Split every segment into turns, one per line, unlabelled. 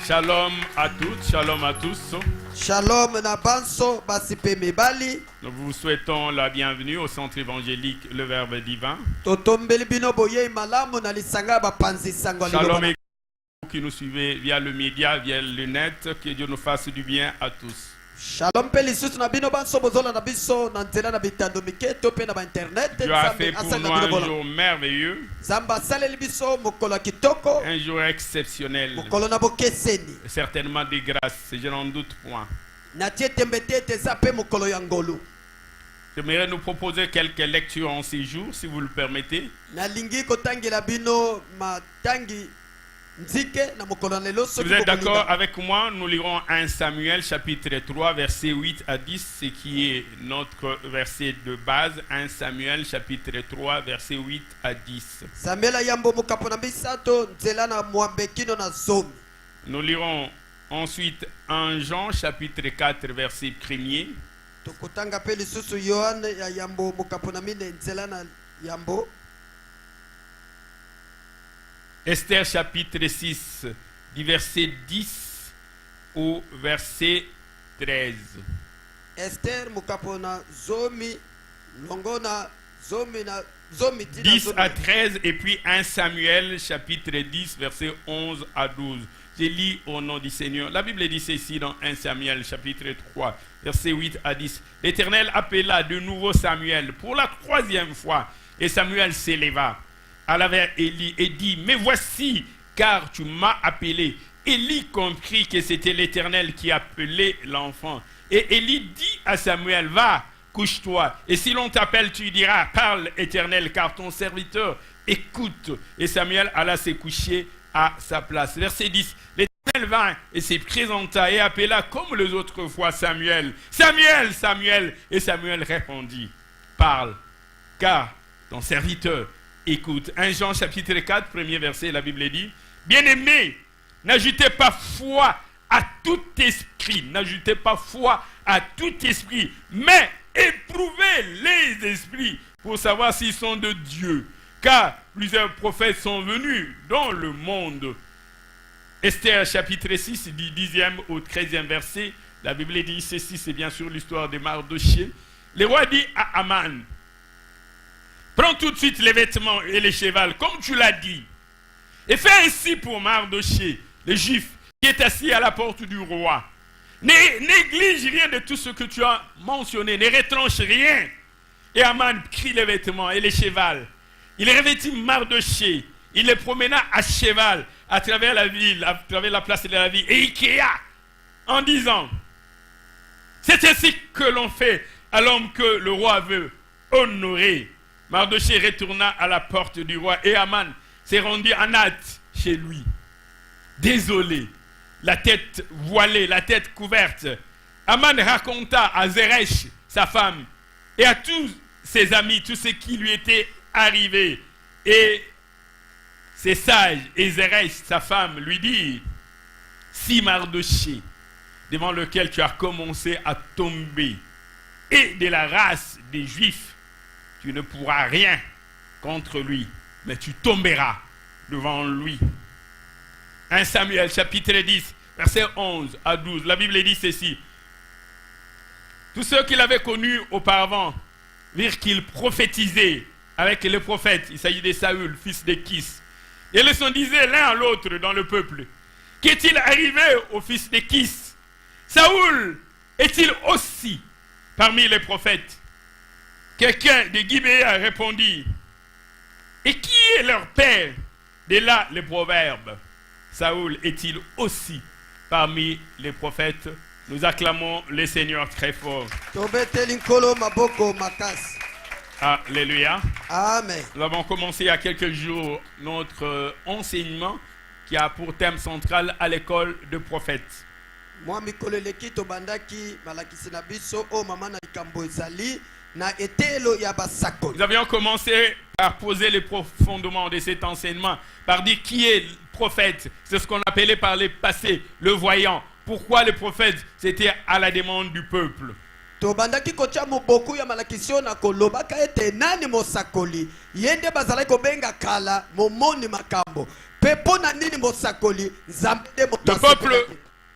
Shalom à toutes, shalom à tous.
Shalom na banso basipe mibali.
Nous vous souhaitons la bienvenue au centre évangélique Le Verbe Divin.
Totombeli bino boye malamu na lisanga bapanzi sangwa
Shalom et vous qui nous suivez via le média, via le net, que Dieu nous fasse du bien à tous.
Shalom peli susu na bino banso bozola na biso na nzela na bitando miketo pe na ba internet.
Dieu a fait pour nous un jour merveilleux,
Zamba saleli biso mokolo kitoko,
un jour exceptionnel,
mokolo na bokeseni.
certainement des grâces, je n'en doute point.
Na tie tembete te zape mokolo ya ngolu.
J'aimerais nous proposer quelques lectures en ces jours, si vous le permettez.
Na lingi kotangela bino matangi nzike na mokolo na lelo.
Si vous êtes d'accord avec moi, nous lirons 1 Samuel chapitre 3 verset 8 à 10, ce qui est notre verset de base. 1 Samuel chapitre 3 verset 8 à 10.
Samuel yambo mokapo na bisato nzela na mwambekino na zomi.
Nous lirons ensuite 1 Jean chapitre 4 verset 1er.
Tokotanga pe lisusu Yohane ya yambo mokapo na mine nzela na yambo.
Esther chapitre 6 du verset 10 au verset 13.
Esther mokapo na zomi longo na zomi na zomi
10 à 13 et puis 1 Samuel chapitre 10 verset 11 à 12. Je lis au nom du Seigneur. La Bible dit ceci dans 1 Samuel chapitre 3 verset 8 à 10. L'Éternel appela de nouveau Samuel pour la 3e fois et Samuel s'éleva à l'avers Élie et dit: mais voici, car tu m'as appelé. Élie comprit que c'était l'Éternel qui appelait l'enfant. Et Élie dit à Samuel: va, couche-toi. Et si l'on t'appelle, tu diras: parle, Éternel, car ton serviteur écoute. Et Samuel alla se coucher à sa place. Verset 10. L'Éternel vint et se présenta et appela comme les autres fois Samuel: Samuel, Samuel. Et Samuel répondit: parle, car ton serviteur écoute. 1 Jean chapitre 4, premier verset, la Bible dit: bien-aimés, n'ajoutez pas foi à tout esprit, n'ajoutez pas foi à tout esprit, mais éprouvez les esprits pour savoir s'ils sont de Dieu, car plusieurs prophètes sont venus dans le monde. Esther chapitre 6 du 10e au 13e verset, la Bible dit ceci, c'est bien sûr l'histoire de Mardochée. Le roi dit à Aman: prends tout de suite les vêtements et les chevals, comme tu l'as dit, et fais ainsi pour Mardochée, le juif, qui est assis à la porte du roi. Néglige rien de tout ce que tu as mentionné, ne retranche rien. Et Aman prit les vêtements et les chevals. Il revêtit Mardochée, il les promena à cheval à travers la ville, à travers la place de la ville, et il cria en disant: c'est ainsi que l'on fait à l'homme que le roi veut honorer. Mardochée retourna à la porte du roi et Aman s'est rendu en hâte chez lui, désolé, la tête voilée, la tête couverte. Aman raconta à Zeresh, sa femme, et à tous ses amis, tout ce qui lui était arrivé. Et ses sages et Zeresh, sa femme, lui dirent: si Mardochée, devant lequel tu as commencé à tomber, est de la race des Juifs, tu ne pourras rien contre lui, mais tu tomberas devant lui. 1 Samuel chapitre 10, verset 11 à 12. La Bible dit ceci: tous ceux qui l'avaient connu auparavant virent qu'il prophétisait avec les prophètes. Il s'agit de Saül, fils de Kis. Et ils se disaient l'un à l'autre dans le peuple: qu'est-il arrivé au fils de Kis? Saül est-il aussi parmi les prophètes? Quelqu'un de Gibéa répondit: et qui est leur père? De là les proverbes: Saül est-il aussi parmi les prophètes? Nous acclamons le Seigneur très fort. Alléluia.
Amen.
Nous avons commencé il y a quelques jours notre enseignement qui a pour thème central à l'école de prophètes. Nous avions commencé par poser les fondements de cet enseignement, par dire qui est le prophète. C'est ce qu'on appelait par le passé le voyant. Pourquoi le prophète? C'était à la demande du peuple.
tobandaki kotia moboku ya malakisio na kolobaka ete nani mosakoli yende bazalaki kobenga kala momoni makambo pe pona nini mosakoli nzambe nde moto
Le peuple,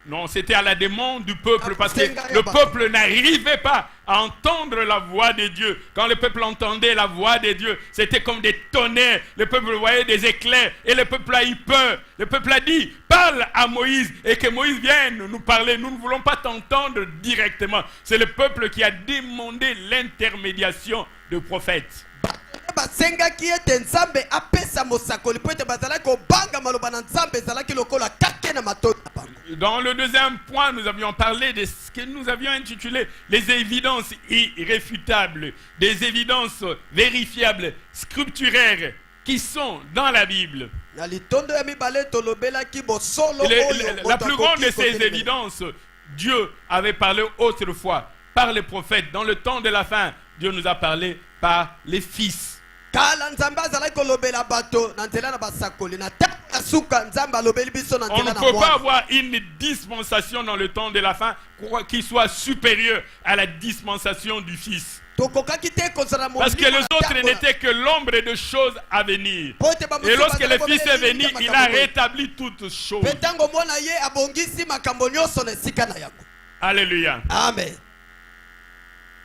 non, c'était à la demande du peuple parce que le peuple n'arrivait pas à entendre la voix de Dieu. Quand le peuple entendait la voix de Dieu, c'était comme des tonnerres. Le peuple voyait des éclairs et le peuple a eu peur. Le peuple a dit, parle à Moïse et que Moïse vienne nous parler. Nous ne voulons pas t'entendre directement. C'est le peuple qui a demandé l'intermédiation de prophètes.
basengaki ete nzambe apesa mosakoli po ete bazalaki kobanga maloba na nzambe ezalaki lokola kake na matoi na bango.
Dans le deuxième point, nous avions parlé de ce que nous avions intitulé les évidences irréfutables, des évidences vérifiables, scripturaires, qui sont dans la Bible.
Na litondo ya mibale tolobelaki bosolo oyo
La plus grande de ces évidences, Dieu avait parlé autrefois par les prophètes. Dans le temps de la fin, Dieu nous a parlé par les fils.
kala nzambe azalaki kolobela bato na nzela na basakoli na ntango ya suka nzambe alobeli biso na
On ne
nzela na
peut pas
mwana.
avoir une dispensation dans le temps de la fin qui soit supérieure à la dispensation du Fils.
tokokaki te kozala
Parce que
molimo
les
na
autres
ntango na-
n'étaient que l'ombre de choses à venir.
po ete bamosusu
Et lorsque le
bazalaki
Fils est
kobela
venu,
elili ya
il a
makambo oyo.
rétabli toutes choses.
Pe ntango mwana ye abongisi makambo nyonso na esika na yango.
Alléluia.
Amen.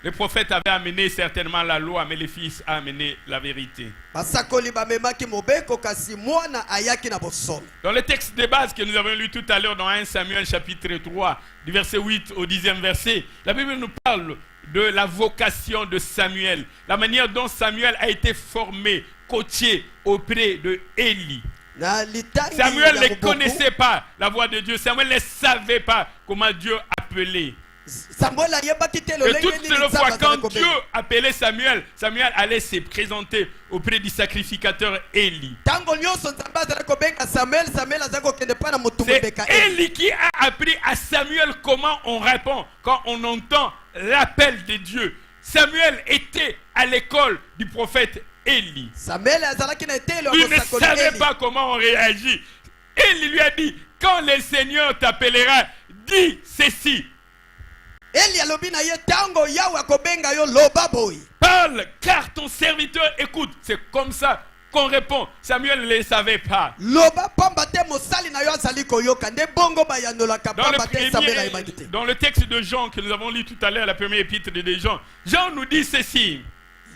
Les prophètes avaient amené certainement la loi, mais les fils ont amené la vérité.
basakoli bamemaki mobeko kasi mwana ayaki na bosolo.
Dans le texte de base que nous avons lu tout à l'heure dans 1 Samuel chapitre 3, du verset 8 au 10e verset, la Bible nous parle de la vocation de Samuel, la manière dont Samuel a été formé, coaché auprès de Élie.
Na litangi
Samuel
ya
ne
moboku,
connaissait pas la voix de Dieu. Samuel ne savait pas comment Dieu appelait.
Samuel ayebaki te
Et
lolenge
toutes
nini
les
nzambe
fois,
azalaki
quand Dieu
kobenga.
appelait Samuel, Samuel allait se présenter auprès du sacrificateur Élie.
Ntango nyonso nzambe azalaki kobenga samuel azalaki kokende mpa na motu
C'est
mobeka Eli.
Élie qui a appris à Samuel comment on répond quand on entend l'appel de Dieu. Samuel était à l'école du prophète Élie.
samuel azalaki na etelo
Il
ya
ne
mosakoli
savait
Eli.
pas comment on réagit. Élie lui a dit, quand le Seigneur t'appellera, dis ceci.
Eli alobi na ye ntango yawe akobenga yo loba boyi.
Parle, car ton serviteur écoute. C'est comme ça qu'on répond. Samuel ne le savait pas.
Loba pamba te mosali na yo azali koyoka nde bongo bayandolaka pamba te samuel ayebaki te.
Dans le texte de Jean que nous avons lu tout à l'heure, la première épître de Jean, Jean nous dit ceci,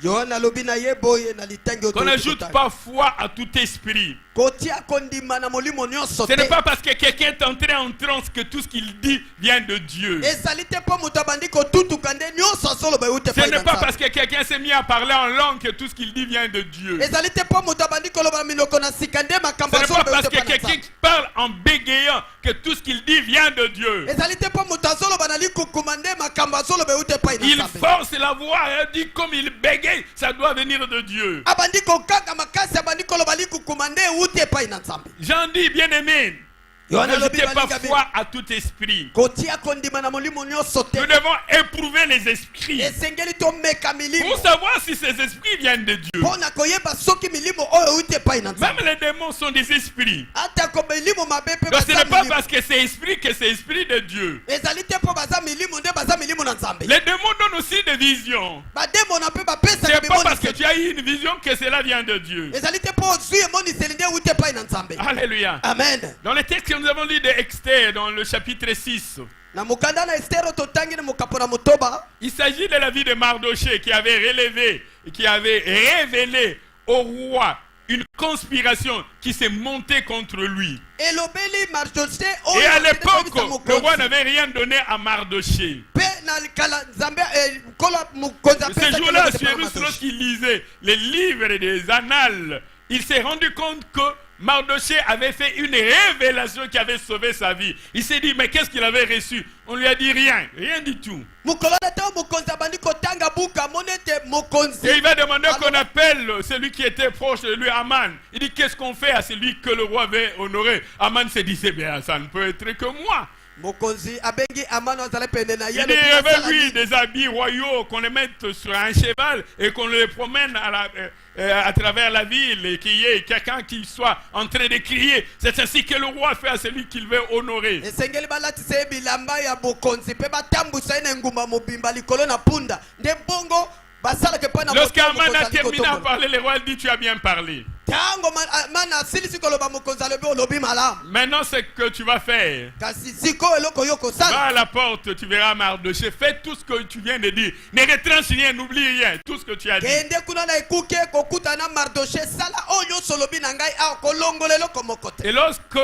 yohana alobi na ye boye na litangi oyo
qu'on n'ajoute
tokotana.
pas foi à tout esprit.
kotia kondima na molimo nyonso
Ce n'est
te.
pas parce que quelqu'un est entré en transe que tout ce qu'il dit vient de Dieu.
ezali te mpo moto abandi kotutuka nde nyonso azoloba euti
Ce
epai na
n'est pas
nzambe.
parce que quelqu'un s'est mis à parler en langue que tout ce qu'il dit vient de Dieu.
ezali te mpo moto abandi koloba na minoko na sika nde makambo
Ce n'est pas
azoloba
parce
euti
que
epai na
quelqu'un
nzambe.
parle en bégayant que tout ce qu'il dit vient de Dieu.
ezali te mpo moto azoloba na likukuma nde makambo azoloba euti epai na
Il
nzambe.
force la voix et dit comme il bégaye, ça doit venir de Dieu.
abandi kokanga makasi abandi koloba likukuma nde euti epai na nzambe.
J'en dis, bien-aimé,
yohana alobi
n'ajoutez pas
balinga
foi à tout esprit.
kotia kondima na molimo nyonso te.
Nous devons éprouver les esprits
esengeli tomeka milimo
pour savoir si ces esprits viennent de Dieu.
mpo na koyeba soki milimo oyo euti epai na
Même
nzambe.
les démons sont des esprits.
ata ko milimo mabe mpe
Donc ce
baza
n'est pas
milimo.
parce que c'est esprit que c'est esprit de Dieu.
ezali te mpo baza milimo nde baza milimo na nzambe.
Les démons donnent aussi des visions.
bademona mpe bapesaka
C'est pas parce que
bimoniseli.
tu as eu une vision que cela vient de Dieu.
ezali te mpo ozwi emoniseli nde euti epai na nzambe.
Alléluia.
Amen.
Dans le texte que nous avons lu de Esther, dans le chapitre 6,
na mokanda na estero totangi na mokapo na motoba.
il s'agit de la vie de Mardoché qui avait relevé et qui avait révélé au roi une conspiration qui s'est montée contre lui.
elobeli mardoche
Et à
oyo
l'époque, le roi n'avait rien donné à Mardoché.
mpe na kala nzambe kola mokonzi
Ce
apesaki
jour-là,
eloko te mpo na
Cyrus,
Mardoche.
lorsqu'il lisait les livres des annales, il s'est rendu compte que Mardoché avait fait une révélation qui avait sauvé sa vie. Il s'est dit, mais qu'est-ce qu'il avait reçu? On lui a dit rien, rien du tout.
mokolo na ntango mokonzi abandi kotanga buka amoni ete mokonzi
Et il va demander
Alors-
qu'on appelle celui qui était proche de lui, Aman. Il dit, qu'est-ce qu'on fait à celui que le roi avait honoré? Aman se dit, c'est bien, ça ne peut être que moi.
mokonzi abengi amano azala pene na
Il
ye
dit,
alobi
il y avait
nasala
lui
nini?
des habits royaux qu'on les mette sur un cheval et qu'on le promène à travers la ville et qu'il y ait quelqu'un qui soit en train de crier. C'est ainsi que le roi fait à celui qu'il veut honorer.
esengeli balatisa ye bilamba ya bokonzi mpe batambusa ye na engumba mobimba likolo na punda nde bongo basalaka epai na moto ya
Lorsqu'Aman
mokonzi
a
ali
terminé à
kotombola.
parler, le roi dit, tu as bien parlé.
ntango mana asilisi koloba mokonzi alobi olobi malamu
Maintenant, ce que tu vas faire,
kasi sikoyo eloko yo
va
kosala
à la porte, tu verras Mardoché. Fais tout ce que tu viens de dire. Ne retranche rien, n'oublie rien. Tout ce que tu as dit.
kende kuna na ekuke kokuta na Mardoche sala oyo nyonso olobi na ngai awa kolongola eloko moko te
Et lorsque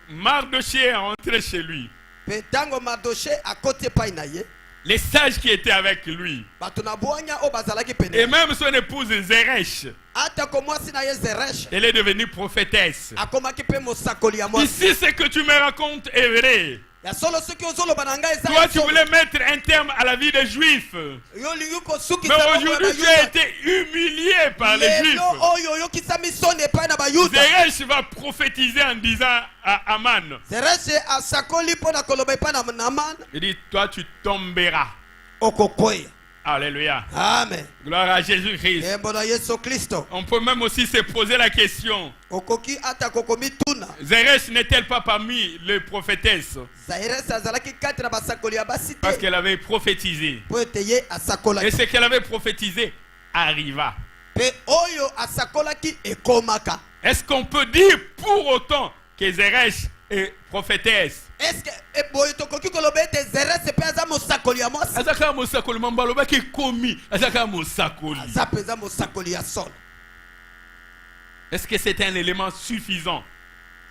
Mardoché est entré chez lui,
mpe ntango Mardoche akoti epai na ye
les sages qui étaient avec lui,
bato na bwanya oyo bazalaki
et
pene
même son épouse Zeresh,
atako mwasi na ye Zeresh
elle est devenue prophétesse.
akomaki mpe mosakoli ya mwasi
Ici, ce que tu me racontes est vrai.
ya solo soki ozoloba na ngai eza
Toi,
ya
tu
solo.
voulais mettre un terme à la vie des Juifs.
yo olingi
Mais
kosukisa bango ya
aujourd'hui, tu
Bayuda.
as été humilié par les Juifs.
lelo oyo oyokisami soni epai na bayuda
Zeresh va prophétiser en disant à Aman,
Zeresh asakoli mpo na koloba epai na Naamani
il dit, toi, tu tomberas.
okokweya
Alléluia.
amen
Gloire à Jésus-Christ.
yembo na yesu kristo
On peut même aussi se poser la question,
okoki ata kokomituna
Zeresh n'est-elle pas parmi les prophétesses?
Zeresh azalaki kati na basakoli ya basi
Parce
te
qu'elle avait prophétisé.
mpo ete ye
Et
asakolaki
ce qu'elle avait prophétisé arriva.
mpe oyo asakolaki ekomaka.
Est-ce qu'on peut dire pour autant que Zeresh est prophétesse?
Eske boye tokoki koloba ete Zeresh mpe aza mosakoli ya mwasi
Azaka mosakoli mambalo baki komi azaka mosakoli.
aza mpenza mosakoli ya solo
Est-ce que c'est un élément suffisant?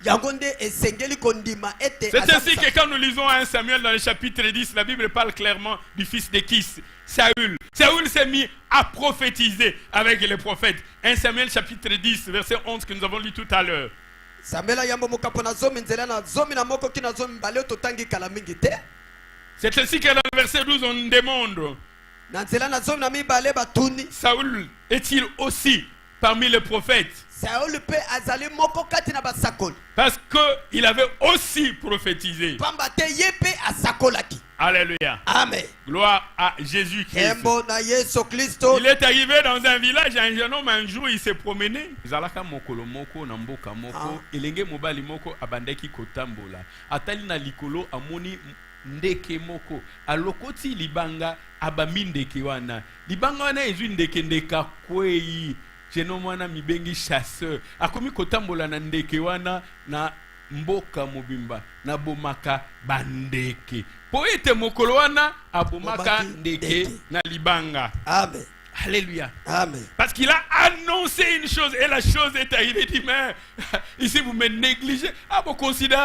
yango nde esengeli kondima ete
C'est
aza
ainsi que
mosakoli.
quand nous lisons 1 Samuel dans le chapitre 10, la Bible parle clairement du fils de Kis, Saül. Saül s'est mis à prophétiser avec les prophètes. 1 Samuel chapitre 10, verset 11 que nous avons lu tout à l'heure.
Samuel ayambo mokapo na zomi nzela na zomi na moko ki na zomi mbale totangi kala mingi te
C'est ainsi que dans le verset 12, on demande,
na nzela na zomi na mibale batuni
Saül est-il aussi parmi les prophètes?
Sauli mpe azali moko kati na basakoli
Parce qu'il avait aussi prophétisé.
pamba te ye mpe asakolaki
Alléluia.
amen
Gloire à Jésus-Christ.
yembo na yesu kristo
Il est arrivé dans un village, un jeune homme, un jour, il s'est promené. Zalaka mokolo moko na mboka moko, elenge mobali moko abandeki kotambola. Atali na likolo amoni ndeke moko. Alokoti libanga abami ndeke wana. Libanga wana ezwi ndeke ndeka kwei. Jeune homme wana mibengi chasseur. Akomi kotambola na ndeke wana na mboka mobimba na bomaka bandeke. Po ete mokolo wana abomaka ndeke na libanga.
amen
Alléluia.
amen
Parce qu'il a annoncé une chose et la chose est arrivée. Il dit, mais ici vous me négligez. Ah, vous considérez,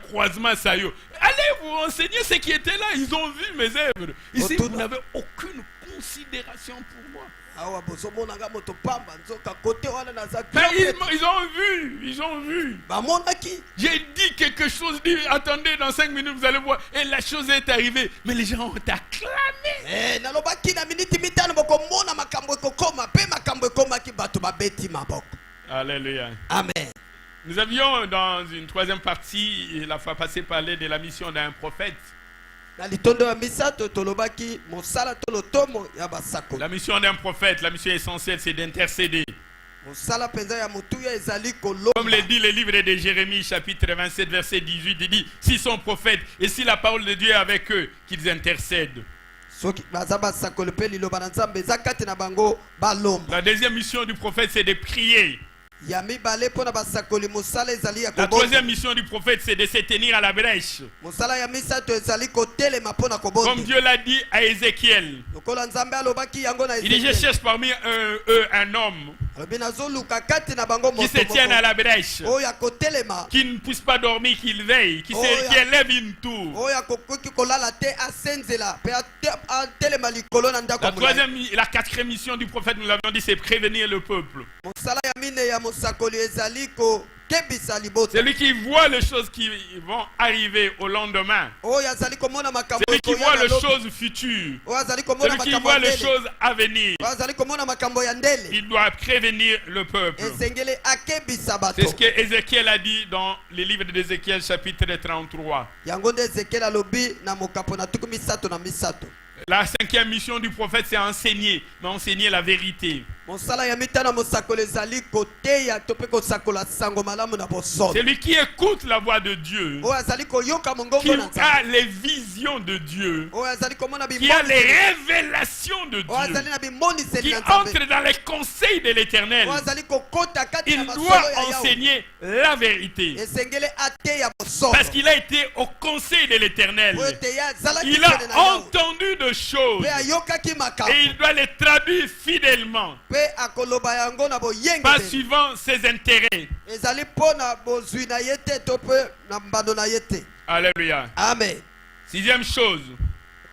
croisement ça yo. Allez vous renseigner ce qui était là. Ils ont vu mes œuvres. Ici vous n'avez aucune considération pour moi.
awa bozomonanga moto pamba nzoka kote wana naza
Mais ils ont vu.
bamonaki
J'ai dit quelque chose, dit, attendez, dans 5 minutes, vous allez voir. Et la chose est arrivée. Mais les gens ont acclamé.
nalobaki na miniti mitano bokomona makambo ekokoma mpe makambo ekomaki bato babeti maboko
Alléluia.
amen
Nous avions dans une troisième partie, la fois passée, parlé de la mission d'un prophète.
na litondo ya misato tolobaki mosala to lotomo ya basakoli
La mission d'un prophète, la mission essentielle, c'est d'intercéder.
mosala mpenza ya motuya ezali
Comme
kolomba
le dit le livre de Jérémie, chapitre 27, verset 18, il dit, s'ils sont prophètes et si la parole de Dieu est avec eux, qu'ils intercèdent.
soki baza basakoli mpe liloba na nzambe eza kati na bango balomba
La deuxième mission du prophète, c'est de prier.
ya mibale mpo na basakoli mosala ezali ya
La
kobonza
troisième mission du prophète, c'est de se tenir à la brèche.
mosala ya misato ezali kotelema mpo na
Comme
kobonza
Dieu l'a dit à Ézéchiel.
lokola nzambe alobaki yango na
Il dit, je
Ezekiel.
cherche parmi eux un homme
alobi nazoluka kati na bango
qui
moto
se tienne à
moko
la brèche,
oyo akotelema
qui ne puisse pas dormir, qu'il veille, qui
Oh, yeah.
qui élève une tour.
oyo akokoki kolala te asenzela mpe atelema likolo na ndako
La
ya molai.
troisième, la quatrième mission du prophète, nous l'avions dit, c'est prévenir le peuple.
mosala ya mine ya mosakoli ezali akebisa libota.
Celui qui voit les choses qui vont arriver au lendemain.
Oyo azali komona makambo
Celui qui voit
ekoya
les
na lobi.
choses futures.
Oyo azali komona
Celui qui
makambo
voit
ya
les
ndele.
choses à venir.
Oyo azali komona makambo ya ndele.
Il doit prévenir le peuple.
Esengeli akebisa bato.
C'est ce que Ézéchiel a dit dans le livre d'Ézéchiel chapitre 33.
Yango nde Ezekiel alobi na mokapo na tuku misato na misato.
La cinquième mission du prophète, c'est enseigner, mais enseigner la vérité.
Mosala ya mitana mosakolo ezali koteya to pe kosakola sango malamu na bosoto.
Celui qui écoute la voix de Dieu,
Oyo azali koyoka
qui
mongongo na
a
Nzambe.
les visions de Dieu,
Oyo azali komona
qui a
bimoni.
les révélations de
Oyo azali
Dieu,
na bimoniseli
qui
na Nzambe.
entre dans les conseils de l'Éternel,
Oyo azali kokota kati na
il
masolo
doit
ya Yahweh.
enseigner la vérité.
Esengeli ateya bosoto.
Parce qu'il a été au conseil de l'Éternel.
Oyo teya azalaki
Il
pene na
a
Yahweh.
entendu de choses
Pe ayokaki makambo.
et il doit les traduire fidèlement,
Pe akoloba yango na
pas
boyenge.
suivant ses intérêts.
Ezali pona bozwi na ye te to pe na mbando na ye te.
Alléluia.
Amen.
Sixième chose,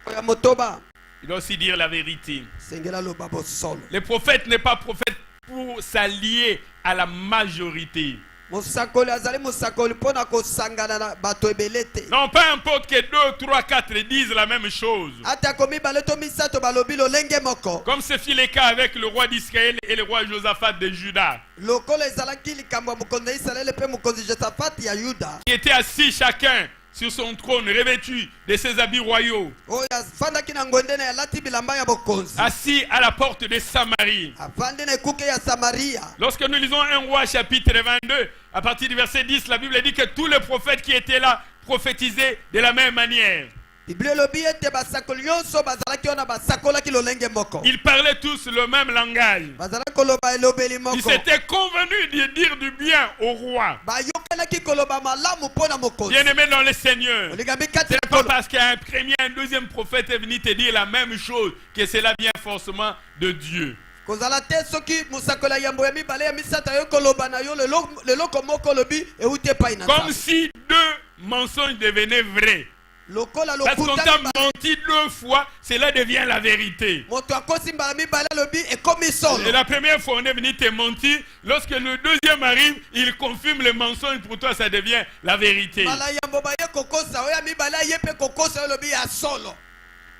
Oya motoba.
il doit aussi dire la vérité.
Sengela loba bosolo.
Le prophète n'est pas prophète pour s'allier à la majorité.
Mosakoli azali mosakoli pona kosangana na bato ebele te.
Non, peu importe que 2, 3, 4 disent la même chose.
Ata komibale to misato balobi lolenge moko.
Comme ce fut le cas avec le roi d'Israël et le roi Josaphat de Juda,
Lokolo ezalaki likambo ya mokonzi ya Israele pe mokonzi Josafati ya Yuda.
qui étaient assis chacun sur son trône, revêtus de ses habits royaux,
Oyo afandaki na ngwende na alati bilamba ya bokonzi.
assis à la porte de Samarie.
Afandi na ekuke ya Samaria.
Lorsque nous lisons 1 roi chapitre 22, à partir du verset 10, la Bible dit que tous les prophètes qui étaient là prophétisaient de la même manière.
Biblia elobi ete basakoli nyonso bazalaki wana basakolaki lolenge moko.
Ils parlaient tous le même langage.
Bazalaki koloba elobeli
Ils
moko.
s'étaient convenus de dire du bien au roi.
Bayokanaki koloba malamu mpona mokonzi.
Bien-aimés dans le Seigneur,
Olingambi
ce
kati
n'est
na
pas
kolo.
parce qu'un premier, un deuxième prophète est venu te dire la même chose que cela vient forcément de Dieu.
Kozala te soki mosakola yambo ya mibale ya misata yo koloba na yo leloko moko lobi euti epai na
Comme
Nzambe.
si deux mensonges devenaient vrais.
Lokola
Parce qu'on
lokuta
t'a
mibale.
menti 2 fois, cela devient la vérité.
Moto akosi mbala mibale lobi ekomi solo.
Et la première fois, on est venu te mentir. Lorsque le deuxième arrive, il confirme le mensonge. Pour toi, ça devient la vérité.
Mbala yambo ba ye kokosa oya mibale ye pe kokosa yo lobi ya solo.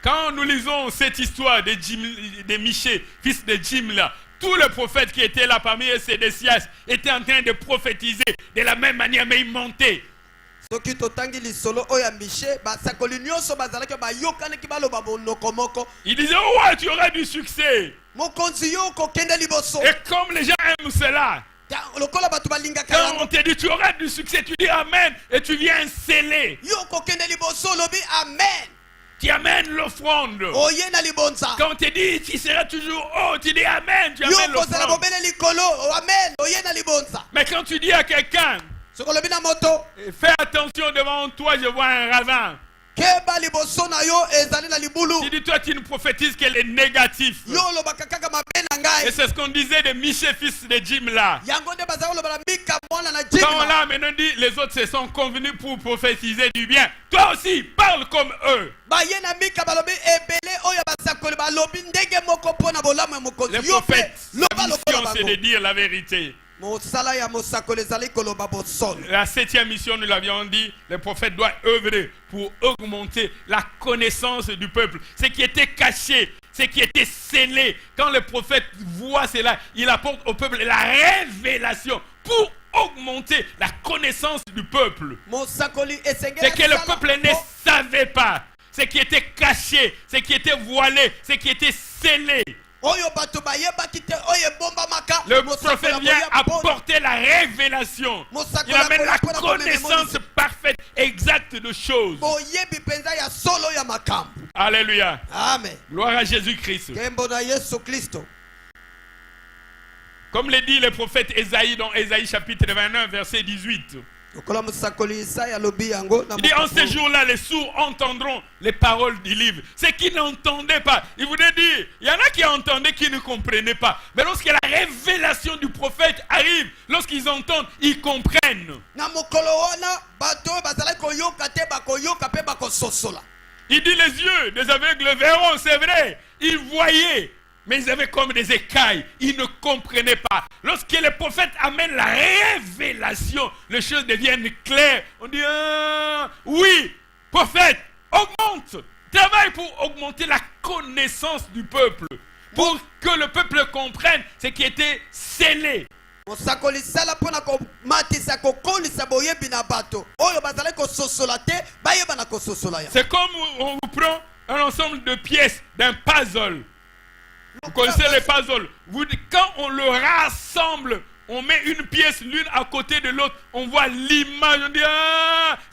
Quand nous lisons cette histoire de Michée, fils de Jimla, tous les prophètes qui étaient là parmi eux, Sédécias, étaient en train de prophétiser de la même manière, mais ils mentaient.
Soki totangi lisolo oya Miche basakoli nyonso bazalaki bayokanaki baloba monoko moko.
Ils disaient, oh ouais, tu auras du succès.
Mokonzi yo kokende liboso.
Et comme les gens aiment cela,
Lokola bato balingaka
quand
yango.
on te dit tu auras du succès, tu dis Amen et tu viens sceller.
Yo kokende liboso lobi amen.
Tu amènes l'offrande.
Oye na libonza.
Quand on te dit tu seras toujours haut, tu dis Amen, tu
Yo
amènes
kozala
l'offrande.
bobele likolo amen. Oye na libonza.
Mais quand tu dis à quelqu'un,
Soko lobi na moto.
fais attention devant toi, je vois un ravin.
Keba liboso na yo ezali na libulu.
Tu dis toi tu ne prophétises qu'elle est négative.
Yo lobaka kaka mabe na
Et
ngai.
c'est ce qu'on disait de Michée, fils de Jimla.
Yango nde bazala loba na mika mwana na
Quand on
jima.
l'a maintenant dit, les autres se sont convenus pour prophétiser du bien. Toi aussi, parle comme eux.
Baye na mika balobi ebele oyo basakoli balobi ndenge moko pona bolamu ya mokonzi.
Les
Yo pe
prophètes,
loba
la
lokola
mission c'est
bango.
de dire la vérité.
Mosala ya mosakoli ezali koloba bosolo.
La 7e mission, nous l'avions dit, le prophète doit œuvrer pour augmenter la connaissance du peuple. Ce qui était caché, ce qui était scellé. Quand le prophète voit cela, il apporte au peuple la révélation pour augmenter la connaissance du peuple.
Mosakoli esengeli.
Ce que le peuple ne savait pas, ce qui était caché, ce qui était voilé, ce qui était scellé.
Oyo bato bayebaki te oyo bomba maka.
Le prophète vient apporter la révélation. Il amène la connaissance parfaite, exacte de choses.
Boyebi penza ya solo ya makambo.
Alléluia.
Amen.
Gloire à Jésus-Christ.
Kembo na Yesu Kristo.
Comme le dit le prophète Ésaïe dans Ésaïe chapitre 29, verset 18.
Lokola mosakoli Isaya lobi yango na
Il dit en
mokonzi.
ces jours-là, les sourds entendront les paroles du livre. Ceux qui n'entendaient pas, il voulait dire, il y en a qui entendaient, qui ne comprenaient pas. Mais lorsque la révélation du prophète arrive, lorsqu'ils entendent, ils comprennent.
Na mokolo wana bato bazala koyoka te bakoyoka pe bakososola.
Il dit les yeux des aveugles verront, c'est vrai. Ils voyaient, mais ils avaient comme des écailles. Ils ne comprenaient pas. Lorsque les prophètes amènent la révélation, les choses deviennent claires. On dit, oui, prophète, augmente. Travaille pour augmenter la connaissance du peuple. Pour que le peuple comprenne ce qui était scellé.
C'est comme
on vous prend un ensemble de pièces d'un puzzle. Vous connaissez les puzzles. Quand on le rassemble, on met une pièce l'une à côté de l'autre, on voit l'image, on dit,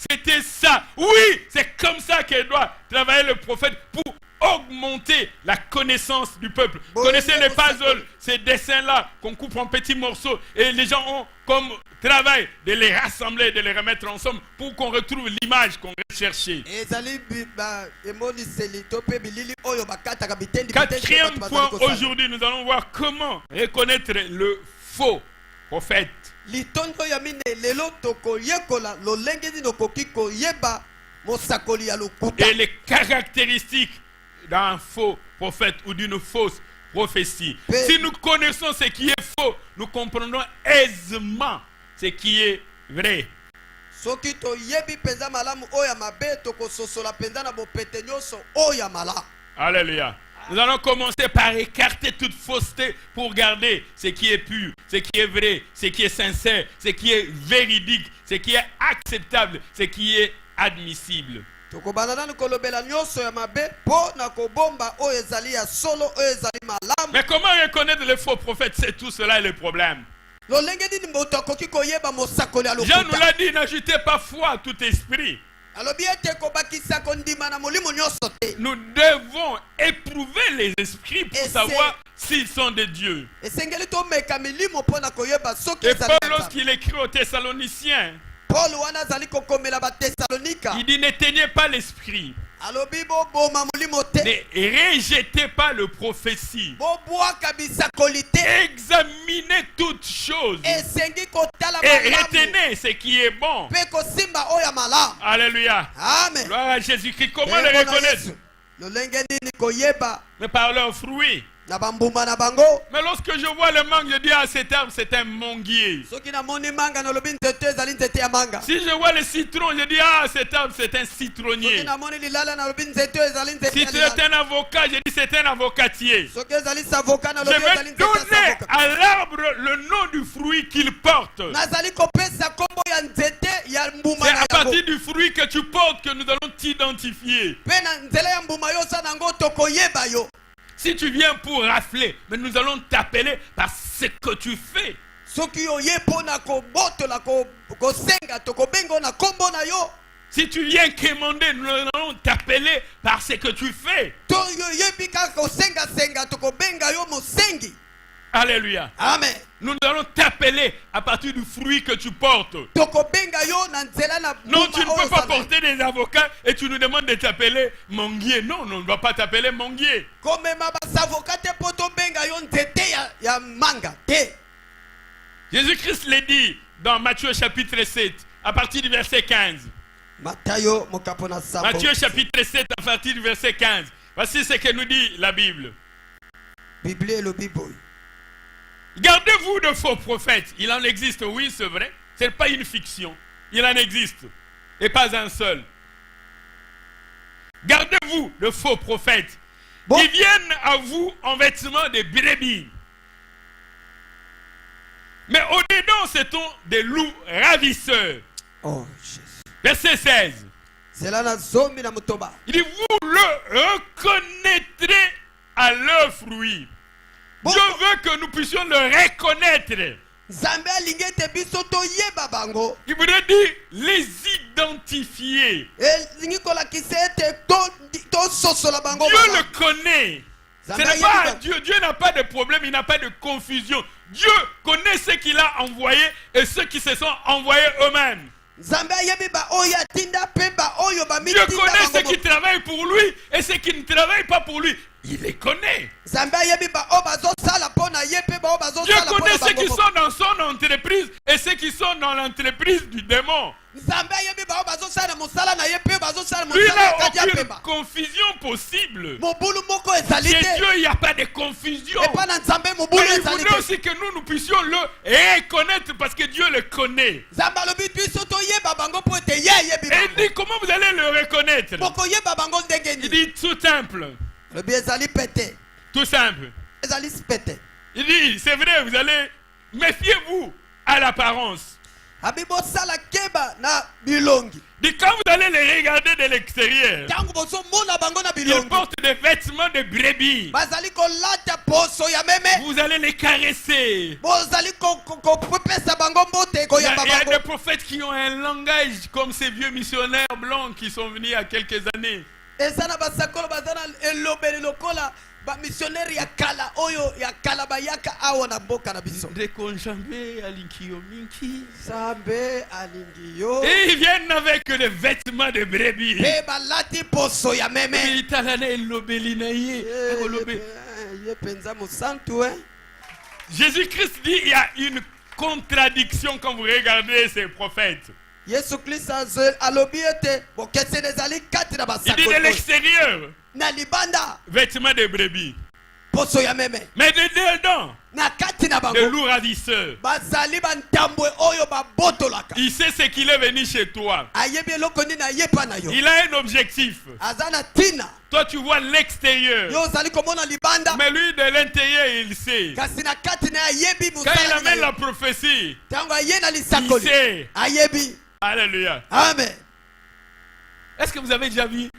c'était ça. Oui, c'est comme ça qu'elle doit travailler le prophète pour augmenter la connaissance du peuple. Vous connaissez les puzzles, ces dessins-là qu'on coupe en petits morceaux et les gens ont comme travail de les rassembler, de les remettre ensemble pour qu'on retrouve l'image qu'on recherchait. Quatrième point aujourd'hui, nous allons voir comment reconnaître le faux prophète. Et les caractéristiques d'un faux prophète ou d'une fausse prophétie. Si nous connaissons ce qui est faux, nous comprenons aisément ce qui est vrai. Alléluia. Nous allons commencer par écarter toute fausseté pour garder ce qui est pur, ce qui est vrai, ce qui est sincère, ce qui est véridique, ce qui est acceptable, ce qui est admissible. Mais comment reconnaître les faux prophètes? C'est tout cela le problème. Jean nous l'a dit, n'ajoutez pas foi à tout esprit. Nous devons éprouver les esprits pour savoir s'ils sont de Dieu. Et Paul, lorsqu'il écrit aux Thessaloniciens, il dit, n'éteignez pas l'esprit. Ne rejetez pas le prophétie. Examinez toutes choses et retenez ce qui est bon. Alléluia.
Amen.
Gloire à Jésus-Christ. Comment le reconnaître? Mais par leurs fruits. Mais lorsque je vois le mangue, je dis, cet arbre c'est un manguier. Si je vois le citron, je dis, cet arbre c'est un citronnier. Si tu es un avocat, je dis, c'est un avocatier. Je vais donner à l'arbre le nom du fruit qu'il porte. C'est à partir du fruit que tu portes que nous allons t'identifier. Si tu viens pour rafler, mais nous allons t'appeler par ce que tu fais. Si tu viens quémander, nous allons t'appeler par ce que tu fais. Alléluia.
Amen.
Nous allons t'appeler à partir du fruit que tu portes. Non, tu ne peux pas porter des avocats et tu nous demandes de t'appeler manguier. Non, on ne va pas t'appeler manguier. Jésus-Christ l'a dit dans Matthieu chapitre 7, à partir du verset 15. Matthieu chapitre 7, à partir du verset 15. Voici ce que nous dit la Bible. Gardez-vous de faux prophètes. Il en existe, oui, c'est vrai. Ce n'est pas une fiction. Il en existe. Et pas un seul. Gardez-vous de faux prophètes qui viennent à vous en vêtements de brebis. Mais au-dedans, ce sont des loups ravisseurs.
Oh, Jésus.
Verset 16. Il dit, vous le reconnaîtrez à leurs fruits. Dieu veut que nous puissions le reconnaître. Il voudrait dire les identifier. Dieu le connaît. Ce n'est pas Dieu. Dieu n'a pas de problème, il n'a pas de confusion. Dieu connaît ceux qu'il a envoyés et ceux qui se sont envoyés eux-mêmes. Dieu connaît ceux qui travaillent pour lui et ceux qui ne travaillent pas pour lui. Il les connaît. Dieu connaît ceux qui sont dans son entreprise et ceux qui sont dans l'entreprise du démon.
nzambe ayebi bao bazosala mosala na ye mpe bazosala
Lui, il
mosala ya
n'a
kadi ya
aucune
pemba
confusion possible.
mobulu moko ezali
Chez
te
Dieu, il n'y a pas de confusion.
epa na nzambe mobulu
Mais il
ezali
voudrait
te
aussi que nous puissions le reconnaître parce que Dieu le connaît.
nzambe alobi biso toyeba bango mpo ete ye ayebi
Et il
bango
dit comment vous allez le reconnaître?
bokoyeba bango ndenge
Il
nini
dit tout simple.
alobi ezali pete
Tout simple.
ezali pete
Il dit, c'est vrai, vous allez, méfiez-vous à l'apparence.
abi bosala keba na bilongi
Il dit, quand vous allez les regarder de l'extérieur,
ntango bozomona bango na
ils
bilongi
portent des vêtements de brebis.
bazali kolata poso ya meme
Vous allez les caresser.
bozali kopesa bango
Il
mbote
y a
koyamba
des
bango
prophètes qui ont un langage comme ces vieux missionnaires blancs qui sont venus il y a quelques années.
eza na basakolo baza na elobeli lokola bamissionnaire ya kala oyo ya kala bayaka awa na mboka na biso
Déconjambé, alinkiyominki.
nzambe alingi yo
Et ils viennent avec des vêtements de brebis.
mpe balati poso ya meme
Et talana elobeli na ye. Akolobe.
ye mpenza mosantu
Jésus-Christ dit il y a une contradiction quand vous regardez ces prophètes.
yesu kristo alobi ete bokeseni ezali kati na
Il dit de
basakoli
l'extérieur,
na libanda
vêtements de brebis.
poso ya meme
Mais de dedans,
na kati na
de
bango
loups ravisseurs.
bazali bantambwe oyo babotolaka
Il sait ce qu'il est venu chez toi.
ayebi eloko nini ayepa na yo
Il a un objectif.
aza na ntina
Toi, tu vois l'extérieur.
yo ozali komona libanda
Mais lui, de l'intérieur, il sait.
kasi na kati na ye ayebi
Quand il
mosala na
amène
yo
la prophétie,
ntango aye na
il
lisakoli
sait.
ayebi
Alléluia.
amen
Est-ce que vous avez déjà vu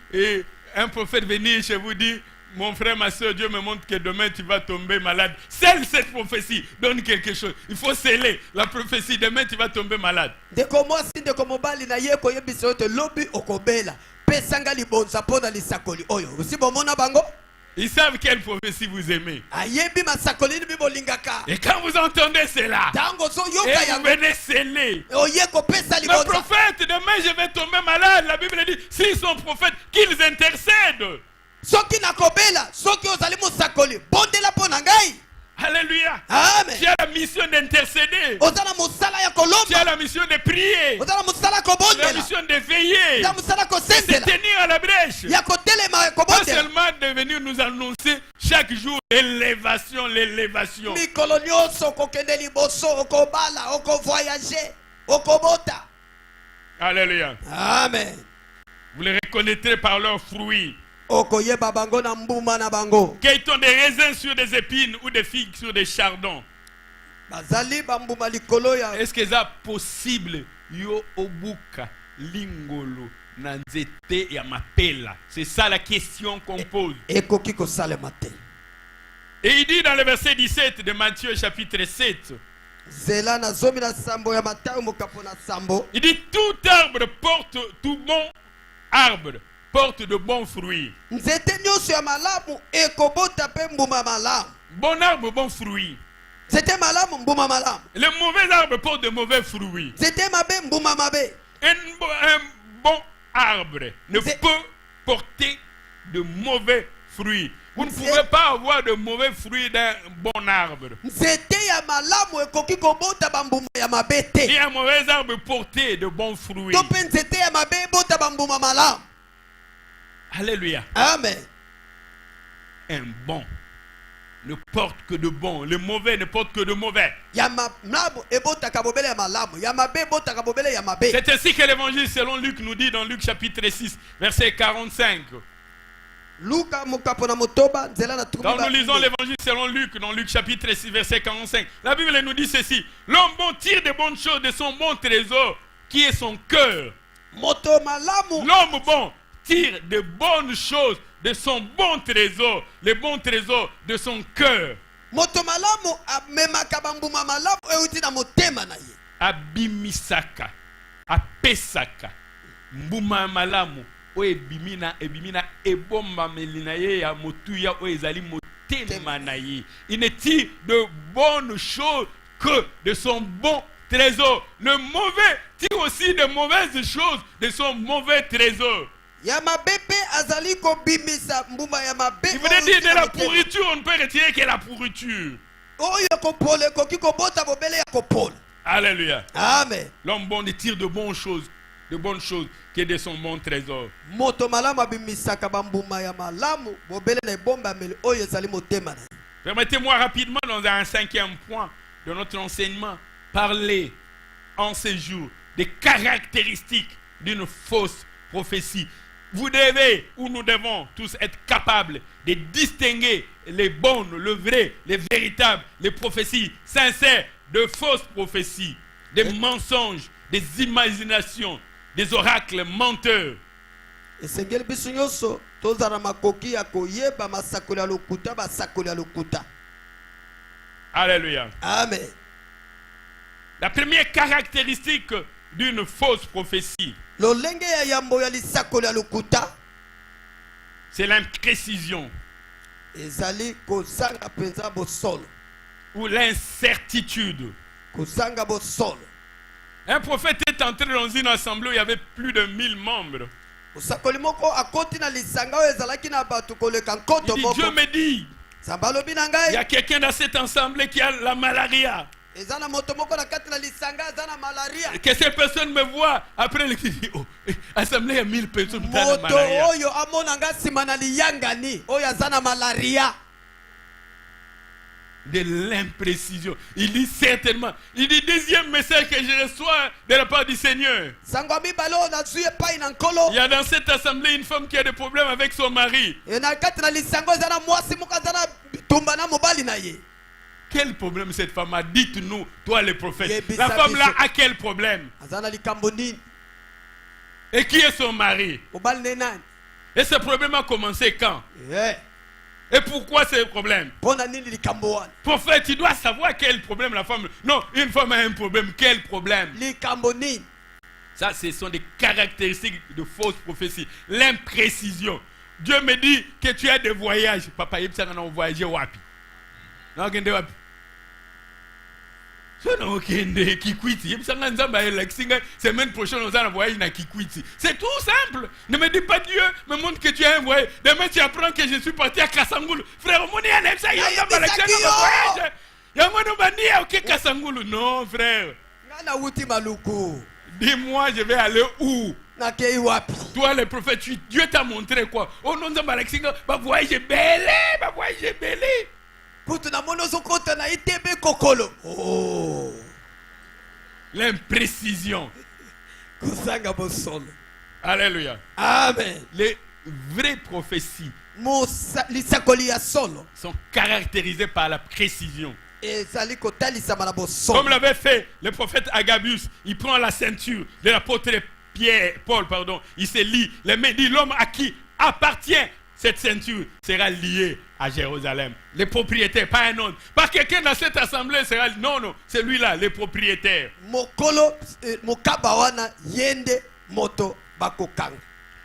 un prophète venir chez vous dire, mon frère, ma soeur, Dieu me montre que demain tu vas tomber malade. Seule cette prophétie donne quelque chose. Il faut sceller la prophétie. Demain tu vas tomber malade.
ndeko mwasi ndeko mobali na ye koyebisa yo te lobi okobela pesanga libonza mpo na lisakoli oyo osi bomona bango
Ils savent quelle prophétie vous aimez.
ayebi masakoli nini bolingaka
Et quand vous entendez cela,
ntango
et
ozoyoka
vous
yango
venez sceller.
oye kopesa
Le
libonza
prophète, demain je vais tomber malade. La Bible dit, s'ils sont prophètes, qu'ils intercèdent.
soki nakobela soki ozali mosakoli bondela mpo na ngai
Alléluia.
amen
Tu as la mission d'intercéder.
oza na mosala ya
Tu as
kolomba
la mission de prier.
oza na mosala ya
La
kobondela
mission de veiller.
oza mosala ya
De se
kosenzela
tenir à la brèche.
ya kotelema ya
Pas
kobondela
seulement de venir nous annoncer chaque jour l'élévation, l'élévation.
mikolo nyonso okokende liboso okobala okovoyage okobota
Alléluia.
amen
Vous les reconnaîtrez par leurs fruits.
okoyeba bango na mbuma na bango
Qu'est-on des raisins sur des épines ou des figues sur des chardons?
bazali bambuma likolo ya
Est-ce que c'est possible yo obuka lingolo na nzete ya mapela? C'est ça la question qu'on pose.
ekoki kosalema te
Et il dit dans le verset 17 de Matthieu chapitre 7,
zela na zomi na sambo ya matayo mokapo na sambo
il dit tout arbre porte, tout bon arbre porte de bons fruits.
nzete nyonso ya malamu ekobota mpe mbuma malamu
Bon arbre, bon fruit.
nzete malamu mbuma malamu
Le mauvais arbre porte de mauvais fruits.
nzete mabe mbuma mabe
Un bon arbre ne
C'est-
peut porter de mauvais fruits. Vous ne
C'est-
pouvez pas avoir de mauvais fruits d'un bon arbre.
nzete ya malamu ekoki kobota bambuma ya mabe
Et
te
un mauvais arbre porter de bons fruits.
to mpe nzete ya mabe ebota bambuma malamu
Alléluia.
amen
Un bon ne porte que de bon. Le mauvais ne porte que de mauvais.
ya malamu ebotaka bobele ya malamu ya mabe ebotaka bobele ya mabe
C'est ainsi que l'évangile selon Luc nous dit dans Luc chapitre 6, verset 45.
luka mokapo na motoba nzela na
Quand nous lisons l'évangile selon Luc, dans Luc chapitre 6, verset 45, la Bible nous dit ceci. L'homme bon tire de bonnes choses de son bon trésor, qui est son cœur.
moto malamu
L'homme bon tire de bonnes choses de son bon trésor, le bon trésor de son cœur.
moto malamu amemaka bambuma malamu euti na motema na ye
Abimisaka, apesaka, mbuma malamu, o ebimina ebomba melina ye ya motuya o ezali motema na ye. Il ne tire de bonnes choses que de son bon trésor. Le mauvais tire aussi de mauvaises choses de son mauvais trésor.
ya mabe mpe azali kobimisa mbuma ya mabe
Il voudrait dire de la pourriture, on ne peut retirer que la pourriture.
oyo kopola ekoki kobota bobele ya kopola
Alléluia.
Amen.
L'homme bon il tire de bonnes choses qui est de son bon trésor.
Moto malamu abimisaka bambuma ya malamu bobele na ebomba mele oyo ezali motema na ye.
Permettez-moi rapidement dans un 5e point de notre enseignement parler en ces jours des caractéristiques d'une fausse prophétie. Vous devez ou nous devons tous être capables de distinguer les bonnes, le vrai, les véritables, les prophéties sincères de fausses prophéties, des mensonges, des imaginations, des oracles menteurs.
Esengeli biso nyonso tozala makoki ya koyeba masakoli ya lokuta basakoli ya lokuta.
Alléluia.
Amen.
La première caractéristique d'une fausse prophétie,
Lolenge ya yambo ya lisakoli ya lokuta
c'est l'imprécision
ezali kozanga penza bosolo.
ou l'incertitude.
Kozanga bosolo.
Un prophète est entré dans une assemblée où il y avait plus de 1000 membres.
Musakoli moko akoti na lisanga oyo ezalaki na bato koleka nkoto
Il dit,
moko.
Dieu me dit,
Samba lobi na
il y a
ngai
quelqu'un dans cette assemblée qui a la malaria.
ezana moto moko na kati na lisanga ezana malaria.
Que cette personne me voit après le dit, oh, assemblée il y a 1000 personnes qui ont la
Moto
malaria.
oyo amona nga nsima na liyangani oyo azana malaria.
De l'imprécision. Il dit certainement. Il dit deuxième message que je reçois de la part du Seigneur.
Sango mibale oyo nazwi epai na nkolo.
Il y a dans cette assemblée une femme qui a des problèmes avec son mari.
E na kati na lisango ezana mwasi moko azana tumba na mobali na ye.
Quel problème cette femme a? Dites-nous, toi les prophètes.
Yebisa
La femme là
biso.
a quel problème?
Azana likambo nini?
Et qui est son mari?
Mobali ne nani?
Et ce problème a commencé quand?
Eh,
Et pourquoi ce problème?
pona nini likambo wana?
Prophète, tu dois savoir quel problème la femme. Non, une femme a un problème. Quel problème?
Likambo nini?
Ça, ce sont des caractéristiques de fausses prophéties. L'imprécision. Dieu me dit que tu as des voyages. Papa, il a voyagé wapi? Non, il wapi? Semaine prochaine, on va voyager à Kikwiti. C'est tout simple. Ne me dis pas Dieu, me montre que tu as un voyage. Demain, tu apprends que je suis parti à Kassangoulou. Frère, mon non, frère.
Ngana wuti maluku.
Dis-moi, je vais aller où?
Na kei wapi?
Toi, le prophète, Dieu t'a montré quoi? Oh non, ça va voyager belé, va voyager belé.
Kutu na mono zokota na itebe kokolo. Oh.
L'imprécision.
Kozanga bosolo.
Alléluia.
Amen.
Les vraies prophéties
Lisakoli ya solo.
sont caractérisées par la précision.
Ezali kotalisama na bosolo.
Comme l'avait fait le prophète Agabius, il prend la ceinture de l'apôtre Paul, il se lie, les mains, dit l'homme à qui appartient cette ceinture sera liée à Jérusalem. Les propriétaires, pas un autre. Pas quelqu'un dans cette assemblée sera... Non, c'est lui-là, les propriétaires.
Mokolo mokabawana yende moto bakokanga.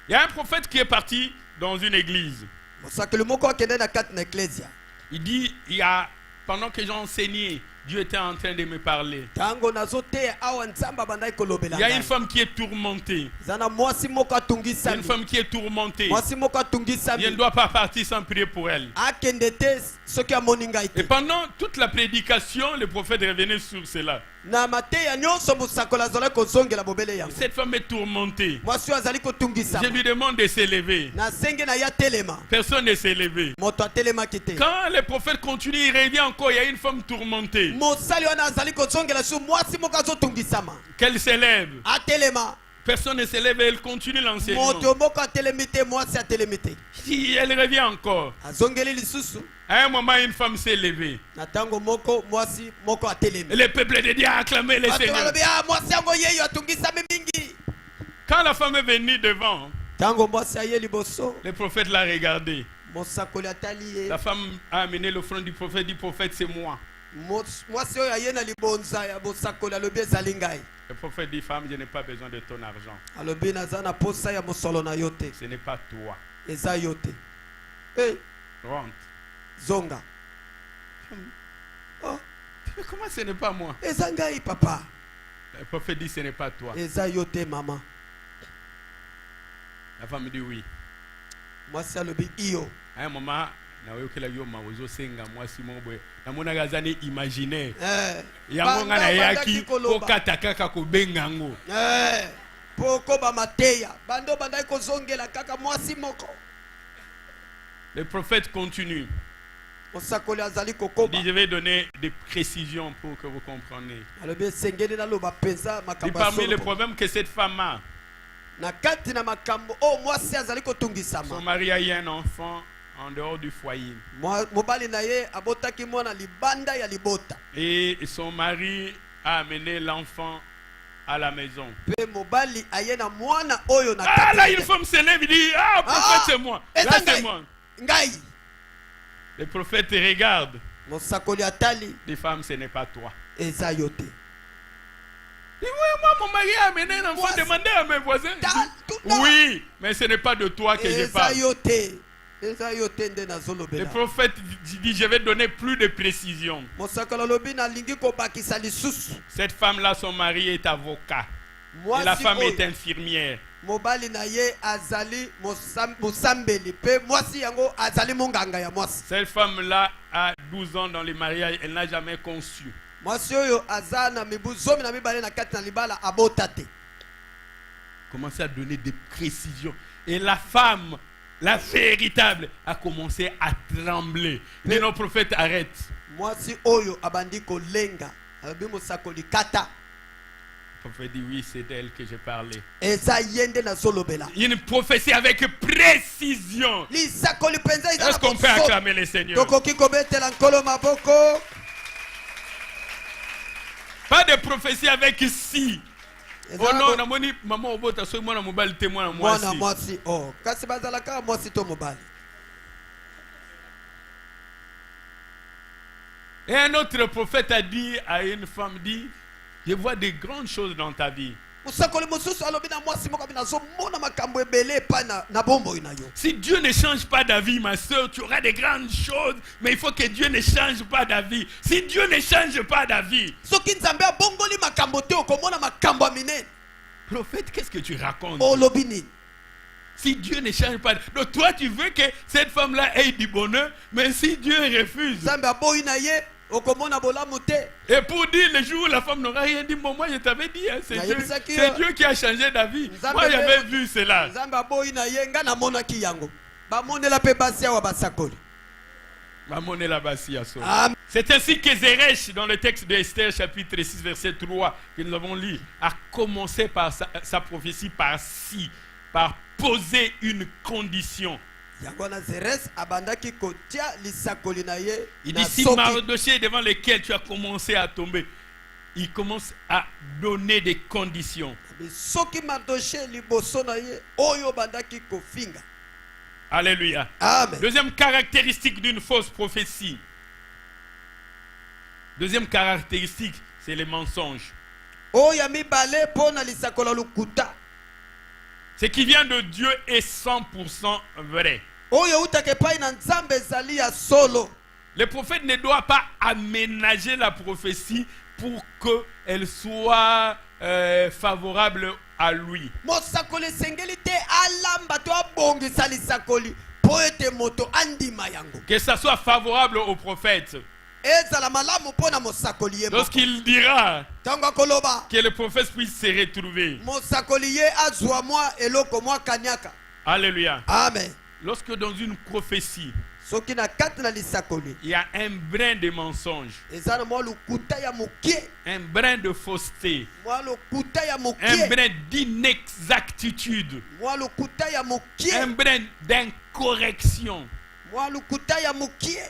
Il y a un prophète qui est parti dans une église.
Mosakeli moko akende na kati na ecclesia.
Il dit, pendant que j'enseignais, Dieu était en train de me parler.
Tango nazoteya awa nzamba bandai kolobela.
Il y a une femme qui est tourmentée.
Zana mwasi moko atungisa.
Il y a une femme qui est tourmentée.
Mwasi moko atungisa.
Je ne dois pas partir sans prier pour elle.
Akende te soki amoni ngai te.
Et pendant toute la prédication, le prophète revenait sur cela.
Na mateya nyonso musakoli azala kozongela bobele yango.
Cette femme est tourmentée.
Mwasi azali kotungisa.
Je lui demande de s'élever.
Na senge na ya telema.
Personne ne s'est levé.
Moto atelemaki te.
Quand le prophète continue, il revient encore, il y a une femme tourmentée.
Mosali wana azali kozongela su mwasi moko azotungisama.
Qu'elle s'élève.
Atelema.
Personne ne s'élève et elle continue l'enseignement.
Moto moko atelemi te mwasi atelemi te.
Si elle revient encore.
Azongeli lisusu.
À un moment, une femme s'est levée.
Na tango moko mwasi moko atelemi.
Et le peuple de Dieu a acclamé le Seigneur.
Mwasi yango yeyo atungisami mingi.
Quand la femme est venue devant,
Tango mwasi aye liboso.
le prophète l'a regardé.
Mosakoli atali ye.
La femme a amené le front du prophète, dit prophète, c'est moi.
Mwasi oyo aye na libonza ya bosakoli alobi ezali ngai.
Le prophète dit, femme, je n'ai pas besoin de ton argent.
Alobi naza na posa ya mosolo na yo te.
Ce n'est pas toi.
Eza yo te. Hey,
Rentre.
zonga. Oh,
Mais comment ce n'est pas moi?
eza ngai papa.
Le prophète dit, ce n'est pas toi.
Eza yo te maman.
La femme dit oui.
Mwasi alobi iyo.
À un moment, nayokelaki yo maozo senga mwasi moko boye namonaka aza ne imaginaire yango nga
Banda
nayaki
bandaki koloba.
kokata kaka kobenga yango
poko bamateya bando bandaki kozongela kaka mwasi moko.
le prophète continue.
Mosakoli azali
Il
kokoba
dit, je vais donner des précisions pour que vous compreniez.
alobi esengeli naloba mpenza
Et
makambo ya
parmi les
solo.
problèmes que cette femme a,
Na kati na makambo oyo mwasi azali
son
kotungisama
mari a eu un enfant en dehors du foyer.
mobali na ye abotaki mwana libanda ya libota
Et son mari a amené l'enfant à la maison.
mpe mobali aye na mwana oyo na
Ah là,
kati
une femme se lève, il dit, ah, prophète, c'est moi. Là,
eza
c'est
ngai
moi.
ngai
Le prophète te regarde.
mosakoli atali
Les femmes, ce n'est pas toi.
eza yo te.
Il dit, oui, moi, mon mari a amené un enfant, demandez à mes voisins. Il dit, oui, mais ce n'est pas de toi que je
eza
parle.
yo te eza yo te nde
Le
nazolobela.
prophète dit, je vais donner plus de précisions.
mosakoli alobi nalingi kobakisa lisusu
Cette femme-là, son mari est avocat. Et la
mwasi
femme est
oyo
infirmière.
mobali na ye azali mosambeli mpe mwasi yango azali monganga ya mwasi.
Cette femme-là a 12 ans dans le mariage, elle n'a jamais conçu.
mwasi oyo aza na mibu zomi na mibale na kati na libala abota te.
Commencé à donner des précisions. Et la femme, la véritable, a commencé à trembler. Mais nos prophètes arrête.
mwasi oyo abandi kolenga alobi mosakoli kata
Le prophète dit oui, c'est d'elle que j'ai parlé.
eza ye nde nazolobela.
Une prophétie avec précision.
lisakoli mpenza eza
Est-ce
na
qu'on peut
boso.
acclamer le Seigneur?
tokoki kobetela nkolo maboko.
Pas de prophétie avec si.
Eza
Oh
na
non,
bo-
namoni maman obota so mwana mobali te mwana
mwana
mwasi.
mwasi kasi bazalaka mwasi to mobali.
Et un autre prophète a dit à une femme, dit, je vois des grandes choses dans ta vie.
mosakoli mosusu alobi na mwasi moko abi nazomona makambo ebele epai na bomboi na yo.
Si Dieu ne change pas d'avis, ma soeur, tu auras des grandes choses, mais il faut que Dieu ne change pas d'avis. Si Dieu ne change pas d'avis,
soki nzambe abongoli makambo te okomona makambo ya minene.
prophète, qu'est-ce que tu racontes?
olobi nini?
Si Dieu ne change pas, donc toi tu veux que cette femme-là ait du bonheur, mais si Dieu refuse,
nzambe aboyi na ye okomona bolamu te.
et pour dire le jour où la femme n'aura rien dit, bon, moi je t'avais dit, hein, c'est Dieu qui a changé d'avis. Moi j'avais vu cela.
nzambe aboyi na ye nga namonaki yango bamonela mpe basi awa basakoli.
Maman la basi à soi.
Amen.
C'est ainsi que Zeresh, dans le texte de Esther, chapitre 6, verset 3, que nous avons lu, a commencé par sa prophétie par poser une condition.
yango na zeres abandaki kotia lisakoli na ye
Il
na
dit, si
soki.
Mardoché devant lequel tu as commencé à tomber, il commence à donner des conditions.
soki Mardoché liboso na ye oyo bandaki kofinga.
Alléluia.
Amen.
Deuxième caractéristique d'une fausse prophétie. Deuxième caractéristique, c'est les mensonges.
oyo mibale mpo na lisakola lukuta.
Ce qui vient de Dieu est 100% vrai.
oyo utaka epai na nzambe ezali ya solo.
Le prophète ne doit pas aménager la prophétie pour qu'elle soit favorable à lui.
mosakoli esengeli te alamba to abongisa lisakoli mpo ete moto andima yango.
Que ça soit favorable au prophète.
ezala malamu mpo na mosakoli ye moko.
Lorsqu'il dira
ntango akoloba
que le prophète puisse se retrouver.
mosakoli ye azwa mwa eloko mwa kaniaka.
Alléluia.
Amen.
Lorsque dans une prophétie,
soki na kati na lisakoli
il y a un brin de mensonge,
eza na mwa lukuta ya mokie,
un brin de fausseté,
mwa lukuta ya
un
mokie,
brin d'inexactitude,
mwa lukuta ya mokie,
un brin d'incorrection,
mwa lukuta ya mokie,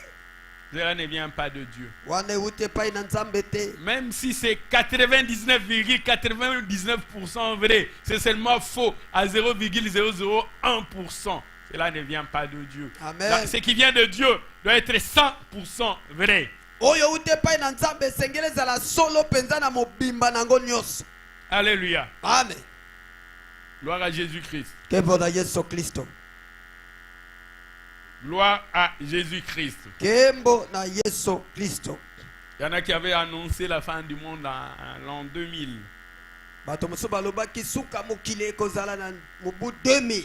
cela ne vient pas de Dieu.
wana euti epai na nzambe te.
Même si c'est 99,99% vrai, c'est seulement faux à 0,001%. Cela ne vient pas de Dieu.
Amen.
Là, ce qui vient de Dieu doit être 100% vrai.
oyo euti epai na nzambe esengeli ezala solo mpenza na mobimba nango nyonso.
Alléluia.
Amen.
Gloire à Jésus-Christ.
Kembo na Yesu Kristo.
Gloire à Jésus-Christ.
Kembo na Yesu Kristo.
Il y en a qui avaient annoncé la fin du monde en l'an 2000.
bato mosusu balobaki suka mokili ekozala na mobu 2000.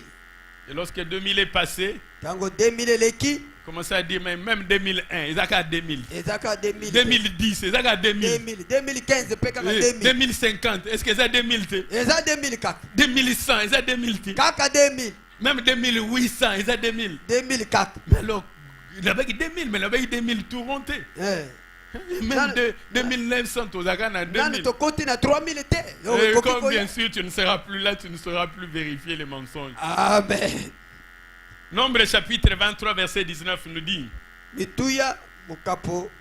Et lorsque 2000 est passé,
ntango 2000 eleki
Commencez à dire même 2001, ils ont qu'à 2000.
ezaka 2000
2010, ils ont qu'à 2000.
2000 2015 pe kaka 2000
2050, est-ce que c'est 2000 te?
eza 2000 kaka
2100, ils ont 2000 te?
kaka 2000
Même 2800, ils ont 2000.
2000 kaka
Mais alors, il avait 2000, mais il avait 2000 tout monté. Même 2900, tu as
nani
2000.
tokoti na 3000 te
Et comme bien sûr tu ne seras plus là, tu ne sauras plus vérifier les mensonges.
amen.
Nombre chapitre 23, verset 19 nous dit.
mituya mokapo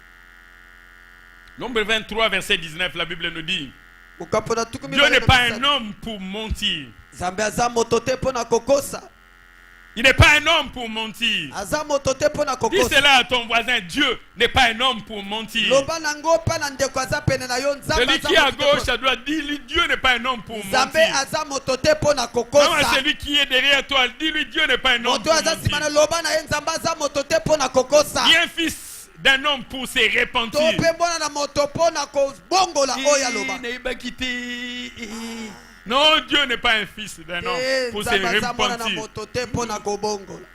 Nombre 23, verset 19, la Bible nous dit.
mokapo na tukumi
Dieu n'est pas un homme pour mentir.
nzambe aza moto te mpo na kokosa
Il n'est pas un homme pour mentir.
aza moto te mpo na
Dis
kokosa
cela à ton voisin. Dieu n'est pas un homme pour mentir.
loba nango mpe na ndeko aza pene na yo nzambe
Celui
aza
qui est à
moto te
gauche,
mpo-
ça doit dire Dieu n'est pas un homme pour
nzambe
mentir.
aza moto te mpo na
Non,
kokosa
celui qui est derrière toi, dis-lui Dieu n'est pas un homme
moto
pour
aza nsima na
mentir.
loba na ye nzambe aza moto te mpo na kokosa
Ni un fils d'un homme pour se
to
repentir.
mpe mwana na moto mpo na kobongola oyo aloba
Non, Dieu n'est pas un fils d'un homme pour se
nzambe aza mwana na
repentir.
moto te mpo na kobongola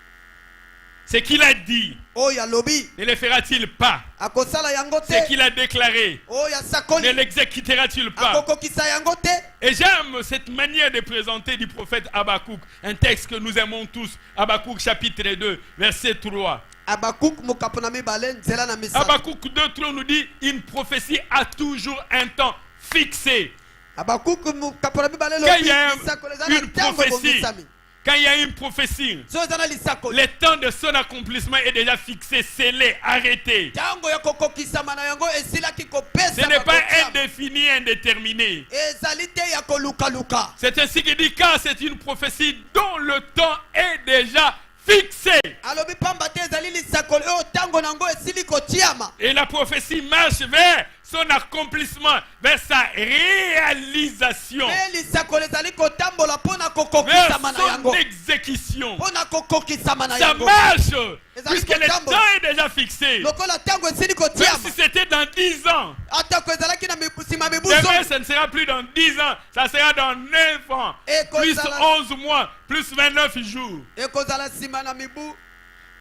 Ce qu'il a dit,
oyo alobi
ne le fera-t-il pas?
akosala yango te
Ce qu'il a déclaré,
oyo
ne
asakoli
l'exécutera-t-il pas?
akokokisa yango te
Et j'aime cette manière de présenter du prophète Habakkuk, un texte que nous aimons tous, Habakkuk chapitre 2, verset 3.
Habakkuk mokapo na mibale nzela na misato
Habakkuk 2, nous dit, une prophétie a toujours un temps fixé.
Habakkuk mokapo na mibale
Quand il y a
lobi lisakoli eza na
une
ntango
prophétie,
ebongisami
quand il y a une prophétie,
so eza na lisakoli
le temps de son accomplissement est déjà fixé, scellé, arrêté.
ntango ya kokokisama na yango esilaki
Ce
kopesa
n'est pas
bakotiama.
indéfini, indéterminé.
ezali te ya kolukaluka
C'est ainsi qu'il dit, car c'est une prophétie dont le temps est déjà fixé.
alobi pamba te ezali lisakoli oyo ntango nango esili kotiama
Et la prophétie marche vers son accomplissement, vers sa réalisation,
mpe lisakoli ezali kotambola mpo na
vers
kokokisama na
son
yango
exécution.
mpo na kokokisama na
Ça
yango
marche,
Ezali
puisque le
kotambola.
temps est déjà fixé.
lokola ntango esili
Même
kotiama
si c'était dans 10 ans,
atako ezalaki na nsima mibu
demain
zomi
ce ne sera plus dans 10 ans, ça sera dans 9 ans,
Et
plus
kozala-
11 mois, plus 29 jours.
ekozala nsima na mibu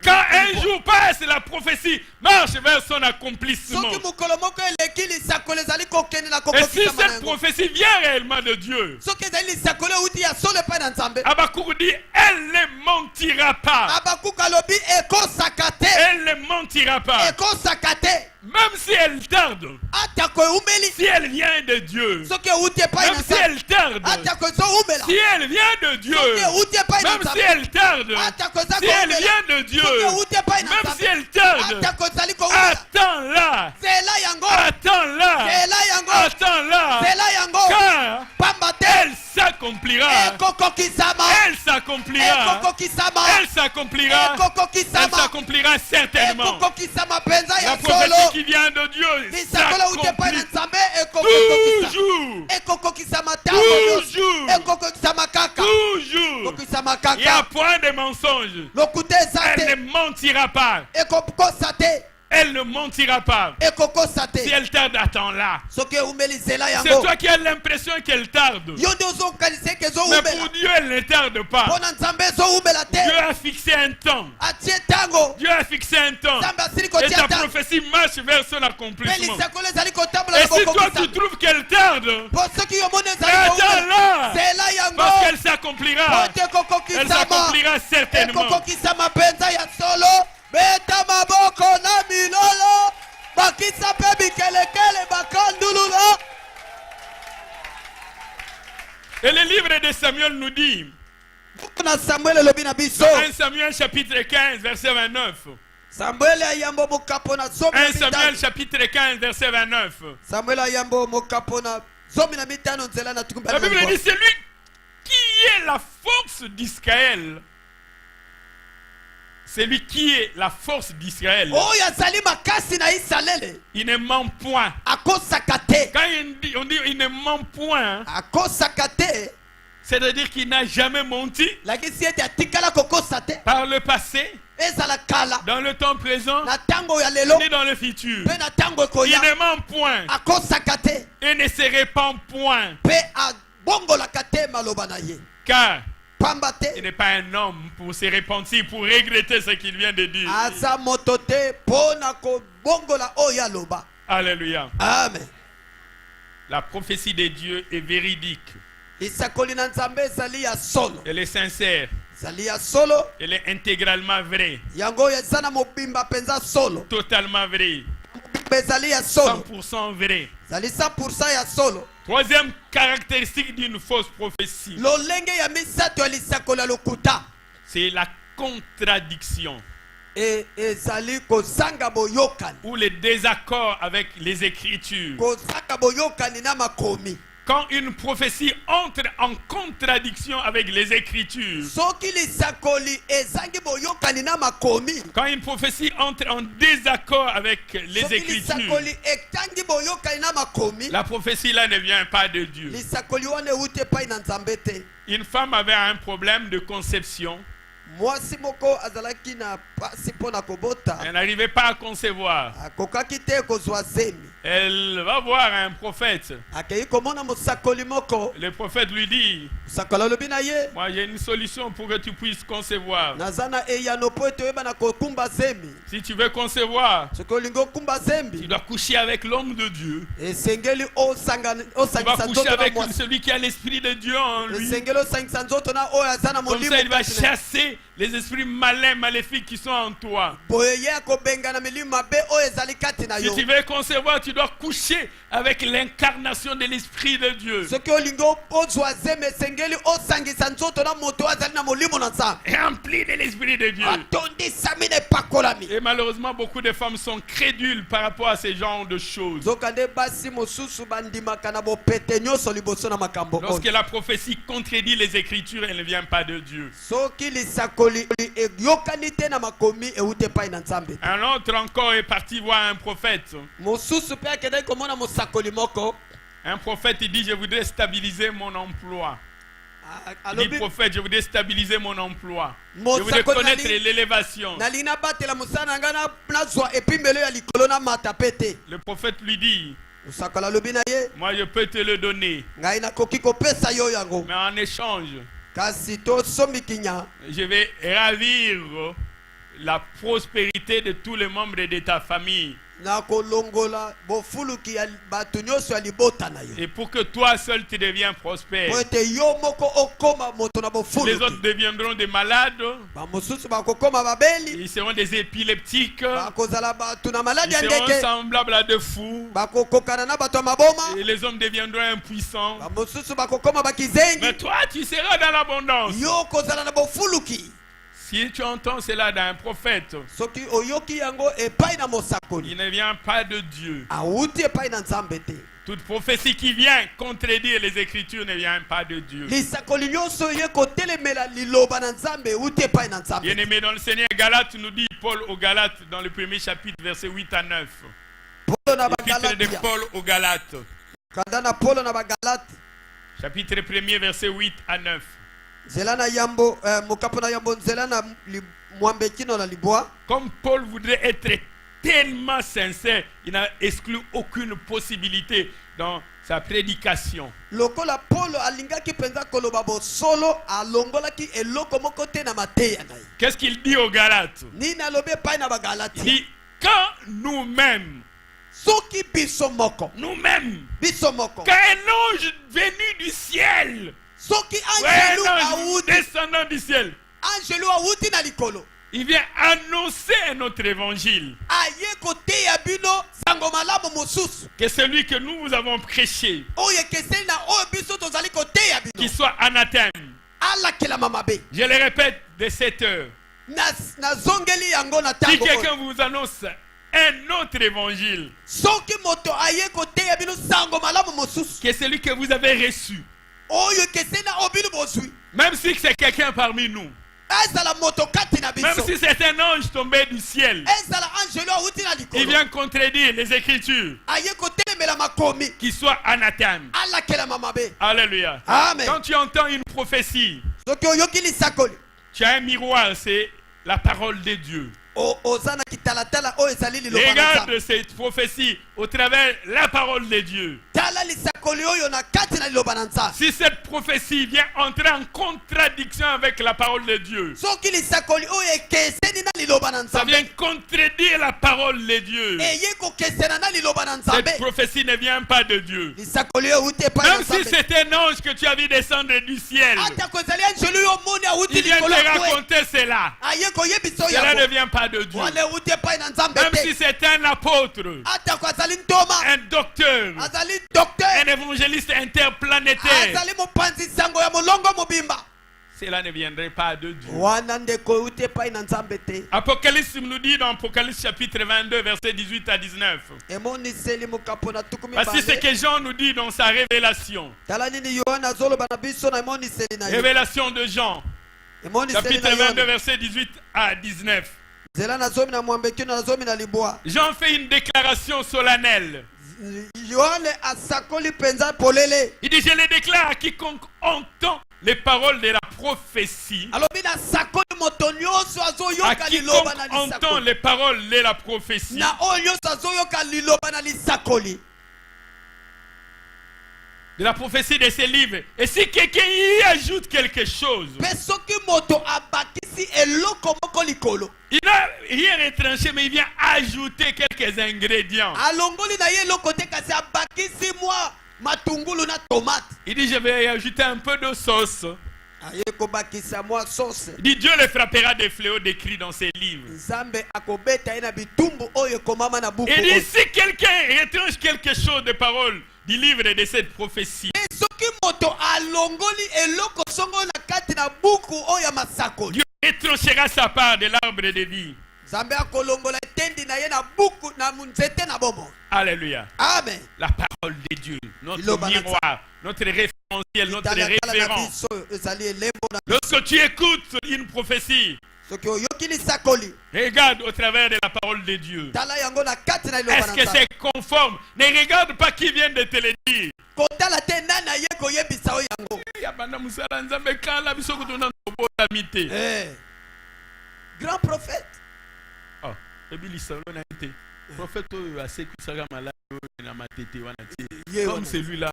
Quand un jour passe, la prophétie marche vers son accomplissement.
soki mokolo moko eleki lisakoli ezali kokende na
Et si
kokokisama na
cette
yango
prophétie vient réellement de Dieu,
soki ezali lisakoli euti ya solo epai na nzambe
Habakkuk dit, elle ne mentira pas.
Habakkuk alobi ekosaka te
Elle ne mentira pas.
ekosaka te
Même si elle tarde,
atako eumeli
si elle vient de Dieu,
soki euti epai
même
na
si
nzambe
elle tarde,
atako ezoumela
si elle vient de Dieu,
soki euti epai na
même si
nzambe
elle tarde,
atako eza
si elle
koumela
vient de Dieu,
soki euti epai na
même si
nzambe
elle tarde,
atako ezali koumela
attends-la,
zela yango
attends-la,
zela yango
attends-la,
zela yango
car
pamba te
elle s'accomplira,
ekokokisama
elle s'accomplira,
ekokokisama
elle s'accomplira, elle
ekokokisama
s'accomplira certainement.
ekokokisama mpenza
La
ya
prophétie
solo
qui vient de Dieu
lisakolo euti epai na
s'accomplit
nzambe ekokokisa
toujours,
ekokokisama ntango nyonso
toujours,
ekokokisama kaka
toujours.
kokisama
Il n'y a
kaka
point de mensonge.
lokuta eza
Elle
te
ne mentira pas.
ekokosa te
Elle ne mentira pas.
ekokosa
Si
te
elle tarde, attends-la.
soki eumeli zela
C'est
yango
toi qui as l'impression qu'elle tarde.
yo nde ozokanisa eke
Mais pour
ezoumela
Dieu, elle ne tarde pas.
mpo na nzambe ezoumela te
Dieu a fixé un temps.
atie ntango
Dieu a fixé un temps.
nzambe asili
Et
kotia
ta
ntango
prophétie marche vers son
mpe
accomplissement.
lisakolo ezali kotambola
Et
na
si toi tu
kokokisa
trouves qu'elle tarde,
mpo soki yo moni
mais
ezali koumela
attends-la.
zela yango
Parce qu'elle s'accomplira.
po te
Elle
ekokokisama
s'accomplira certainement.
ekokokisama mpenza ya solo beta maboko na milolo bakisa mpe bikelekele bakandululo
Et le livre de Samuel nous dit,
na samuel elobi na biso
1 Samuel chapitre 15, verset 29.
samuel ayambo mokapo na zomi na
1 Samuel
mitano
chapitre 15, verset 29.
samuel ayambo mokapo na zomi na mitano nzela na tuku
La Bible dit, c'est lui qui est la force d'Israël. C'est lui qui est la force d'Israël.
oyo azali makasi na isalele
Il ne ment point.
akosaka te
Quand on dit il ne ment point,
akosaka te
c'est-à-dire qu'il n'a jamais menti
lakisi ete atikala kokosa te
par le passé,
ezala kala
dans le temps présent,
na ntango ya lelo
ni dans le futur.
mpe na ntango
Il
ekoya
ne ment point
akosaka te
et ne se répand point.
mpe abongolaka te maloba na ye
Car
pamba te
Il n'est pas un homme pour se repentir, pour regretter ce qu'il vient de dire.
aza moto te mpo na kobongola oyo aloba.
Alléluia.
Amen.
La prophétie de Dieu est véridique.
Lisakoli na nzambe ezali ya solo,
Elle est sincère.
ezali ya solo,
Elle est intégralement vraie.
yango oyo eza na mobimba mpenza solo,
Totalement vraie.
mobimba ezali ya solo,
100% vrai.
ezali 100% ya solo.
Troisième caractéristique d'une fausse prophétie,
lolenge ya misato ya lisakoli ya lokuta
c'est la contradiction
ezali kozanga boyokani,
ou le désaccord avec les Écritures.
kozanga boyokani na makomi.
Quand une prophétie entre en contradiction avec les Écritures,
soki lisakoli ezangi boyokani na makomi,
quand une prophétie entre en désaccord avec les
soki
Écritures,
lisakoli etangi boyokani na makomi,
la prophétie là ne vient pas de Dieu.
lisakoli wana euti epai na nzambe te.
Une femme avait un problème de conception.
mwasi moko azalaki na pasi mpo na kobota,
Elle n'arrivait pas à concevoir.
akokaki te kozwa zemi.
Elle va voir un prophète.
akei komona mosakoli moko,
Le prophète lui dit,
mosakoli alobi na ye,
moi j'ai une solution pour que tu puisses concevoir.
naza na eyano mpo ete oyeba na kokumba zemi.
Si tu veux concevoir,
soki olingi okumba
tu
zembi,
dois coucher avec l'homme de Dieu.
esengeli
Tu vas
osangisa
coucher
nzoto na
avec
mwasi,
celui qui a l'esprit de Dieu en lui.
esengeli osangisa nzoto na oyo aza na
Comme
molimo
ça, il va
kati na ye.
chasser les esprits malins, maléfiques qui sont en toi.
boye ye akobengana milimo mabe oyo ezali kati na
Si
yo.
tu veux concevoir, tu dois coucher avec l'incarnation de l'esprit de Dieu.
soki olingi ozwa zemi, esengeli osangisa nzoto na moto oyo azali na molimo na nzambe,
Rempli de l'esprit de Dieu.
atondisami na epakolami.
Et malheureusement, beaucoup de femmes sont crédules par rapport à ce genre de choses.
zoka nde basi mosusu bandimaka na bopete nyonso liboso na makambo
Lorsque
oyo.
la prophétie contredit les Écritures, elle ne vient pas de Dieu.
soki lisakoli eyokani te na makomi euti epai na nzambe te.
Un autre encore est parti voir un prophète.
mosusu mpe akendaki komona mosakoli moko.
Un prophète, il dit, je voudrais stabiliser mon emploi. Il dit,
alobi
prophète, je voudrais stabiliser mon emploi.
Mon
Je voudrais
sacre
connaître
nali-
l'élévation.
nalingi nabatela mosala na ngai nazwa epimbelo ya likolo na mata pe te.
Le prophète lui dit,
mosakoli alobi na ye,
moi je peux te le donner.
ngai nakoki kopesa yo yango,
Mais en échange,
kasi tosombi kinya,
je vais ravir la prospérité de tous les membres de ta famille.
nakolongola bofuluki ya bato nyonso ya libota na yo,
Et pour que toi seul tu deviens prospère.
po ete yo moko okoma moto na
Les autres
bofuluki.
deviendront des malades.
bamosusu bakokoma babeli,
Ils seront des épileptiques.
bakozala bato na
Ils
maladi ya
seront
ndeke,
semblables à des fous.
bakokokana na bato ya maboma,
Et les hommes deviendront impuissants.
bamosusu bakokoma bakizengi,
Mais toi, tu seras dans l'abondance.
yo kozala na bofuluki.
Si tu entends cela d'un prophète,
soki oyoki yango epai na
il
mosakoli,
ne vient pas de Dieu.
awuti epai na nzambe te.
Toute prophétie qui vient contredire les Écritures ne vient pas de Dieu.
lisakoli nyonso ye kotelemela liloba na nzambe euti epai na nzambe te.
Bien-aimé dans le Seigneur, Galates nous dit Paul aux Galates dans le premier chapitre, versets 8 à 9.
Polo na
Épître de
bagalatia,
Paul aux Galates,
kanda na polo na bagalate,
chapitre 1er, versets 8 à 9.
nzela na yambo mokapo na yambo, nzela na mwambe kino na libwa.
Comme Paul voudrait être tellement sincère, il n'a exclu aucune possibilité dans sa prédication.
lokola polo alingaki mpenza koloba bosolo, alongolaki eloko moko te na mateya na ye.
Qu'est-ce qu'il dit aux Galates?
nini alobi epai na
Il
bagalatia,
dit, quand nous-mêmes,
soki biso moko
quand un ange venu du ciel,
soki
ouais,
angelu
un ange
awuti,
descendant du ciel,
angelu awuti na likolo,
il vient annoncer notre évangile,
aye koteya bino sango malamu mosusu
que celui que nous vous avons prêché,
oyo ekeseni na oyo biso tozali koteya
qui
bino,
soit anathème.
alakelama mabe.
Je le répète de cette heure.
nazongeli yango na
Si
ntango oyo.
quelqu'un vous annonce un autre évangile,
soki moto aye koteya bino sango malamu mosusu
que celui que vous avez reçu,
oyo ekeseni na oyo bino bozwi,
même si c'est quelqu'un parmi nous,
ezala moto kati na
même
biso,
si c'est un ange tombé du ciel,
ezala angelu awuti na
il
likolo,
vient contredire les Écritures,
aye kotelemela makomi,
qu'il soit anathème.
alakelama mabe.
Alléluia.
Amen.
Quand tu entends une prophétie,
soki oyoki lisakoli,
tu as un miroir, c'est la parole de Dieu.
oza na kitalatala oyo ezali liloba na
Regarde
Nzambe.
cette prophétie au travers de la parole de Dieu.
tala lisakoli lisakoli oyo na kati na liloba na Nzambe.
Si cette prophétie vient entrer en contradiction avec la parole de Dieu,
Soki lisakoli oyo ekeseni na liloba na
ça
Nzambe.
vient contredire la parole de Dieu.
Eye kokesena na liloba na Nzambe.
Cette prophétie ne vient pas de Dieu.
Lisakoli oyo uti epai na
Même si
Nzambe.
c'est un ange que tu as vu descendre du ciel,
Ata kozali anjelu yo moni auti
il vient
likolo
te
ya kwe.
raconter cela.
Aye koyebisa oyo
Cela ne
yango.
vient pas de Dieu.
Wale uti epai na Nzambe
Même
te.
si c'est un apôtre,
Ata kozali ntoma.
un docteur,
Azali docteur.
un évangéliste interplanétaire,
Azali mopanzi sango ya molongo mobimba.
cela ne viendrait pas de Dieu.
Wana ndeko uti epai na Nzambe te.
Apocalypse nous dit dans Apocalypse chapitre 22, versets 18 à 19.
Emoniseli mokapo na tukumi
Voici ce
bale.
que Jean nous dit dans sa révélation.
Tala nini Yohana azoloba na biso na emoniseli na ye.
Révélation de Jean,
Emoniseli na
chapitre 22,
Yohana.
versets 18 à 19.
Zela na zomi na mwambeki na zomi na libwa.
Jean fait une déclaration solennelle.
Yohane asakoli penza polele.
Il dit, je le déclare à quiconque entend les paroles de la prophétie.
Alobi na sakoli moto nyonso
À
azoyoka liloba
quiconque
na
entend
lisakoli.
les paroles de la prophétie.
Na oyo nyonso azoyoka liloba na lisakoli.
De la prophétie de ces livres. Et si quelqu'un y ajoute quelque chose,
Pe soki moto abakisi eloko moko likolo.
il n'a rien retranché, mais il vient ajouter quelques ingrédients.
Alongoli na ye eloko te kasi abakisi mwa matungulu na tomate.
Il dit, je vais y ajouter un peu de sauce.
Aye kobakisa mwa sauce.
Il dit, Dieu le frappera des fléaux décrits dans ses livres.
Nzambe akobeta ye na bitumbu oyo komama na buku
Il dit,
oyo.
si quelqu'un retranche quelque chose de parole du livre de cette prophétie,
Pe soki moto alongoli eloko songo na kati na buku oyo ya masakoli.
Dieu retranchera sa part de l'arbre de vie.
Nzambe akolongola etendi na ye na buku na munzete na bomo.
Alléluia.
Amen.
La parole de Dieu, notre miroir, notre référentiel, notre
Tala tala na
référent.
biso ezali elembo na
Lorsque tu écoutes une prophétie,
soki oyoki lisakoli.
regarde au travers de la parole de Dieu.
Tala yango na kati na liloba
Est-ce
na
que
Nzambe.
c'est conforme? Ne regarde pas qui vient de te le dire.
Kotala te nani aye koyebisa oyo yango.
Ya banda musala nzambe kala biso kutuna nobota mite.
Grand prophète.
Oh, ebili solo na ite. Prophète oyo asekusaka malade oyo na matete wana ti.
Ye
Comme
wana.
celui-là.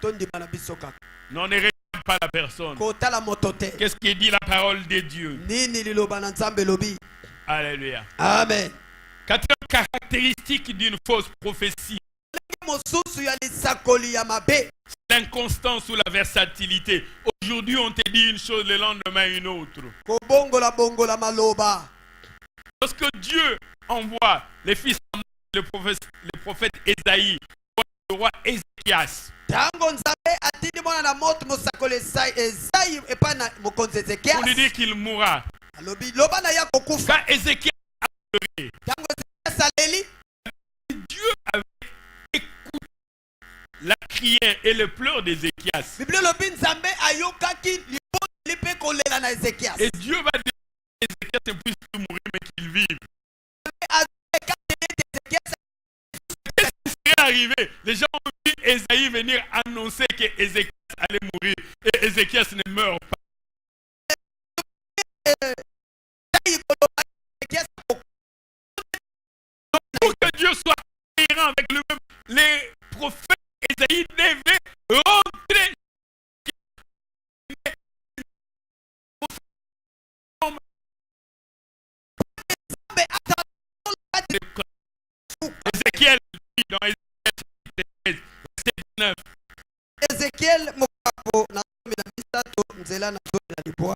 Tondima na biso kaka.
Non, ne regarde pas la personne.
Kotala moto te.
Qu'est-ce qui dit la parole de Dieu?
Nini liloba na Nzambe lobi.
Alléluia.
Amen.
Quatrième caractéristique d'une fausse prophétie,
Mosusu ya lisakoli ya mabe.
l'inconstance ou la versatilité. Aujourd'hui, on te dit une chose, le lendemain, une autre.
Kobongola bongola maloba.
Lorsque Dieu envoie les fils de le prophète Ésaïe, le roi Ézéchias,
Tango Nzambe atindi mwana na moto mosakoli Esayi epa na mokonzi Ezekias.
pour lui dire qu'il mourra.
Alobi loba na ya kokufa.
Quand Ézéchias a pleuré,
Tango Ezekias aleli.
Dieu avait écouté la prière et le pleur d'Ézéchias.
Bible lobi Nzambe ayokaki liboni lipe kolela na Ezekias.
Et Dieu va dire à Ézéchias ne puisse plus mourir, mais qu'il vive. Qu'est-ce qui serait arrivé? Les gens ont vu Ésaïe venir annoncer que Ézéchias allait mourir. Et Ézéchias ne meurt pas. Pour que Dieu soit cohérent avec lui-même, les prophètes Ésaïe devaient rentrer. Ézéchiel dit dans Ézéchiel 13, verset 19.
Ezekiel mokapo na zomi na misato nzela na zomi na libwa.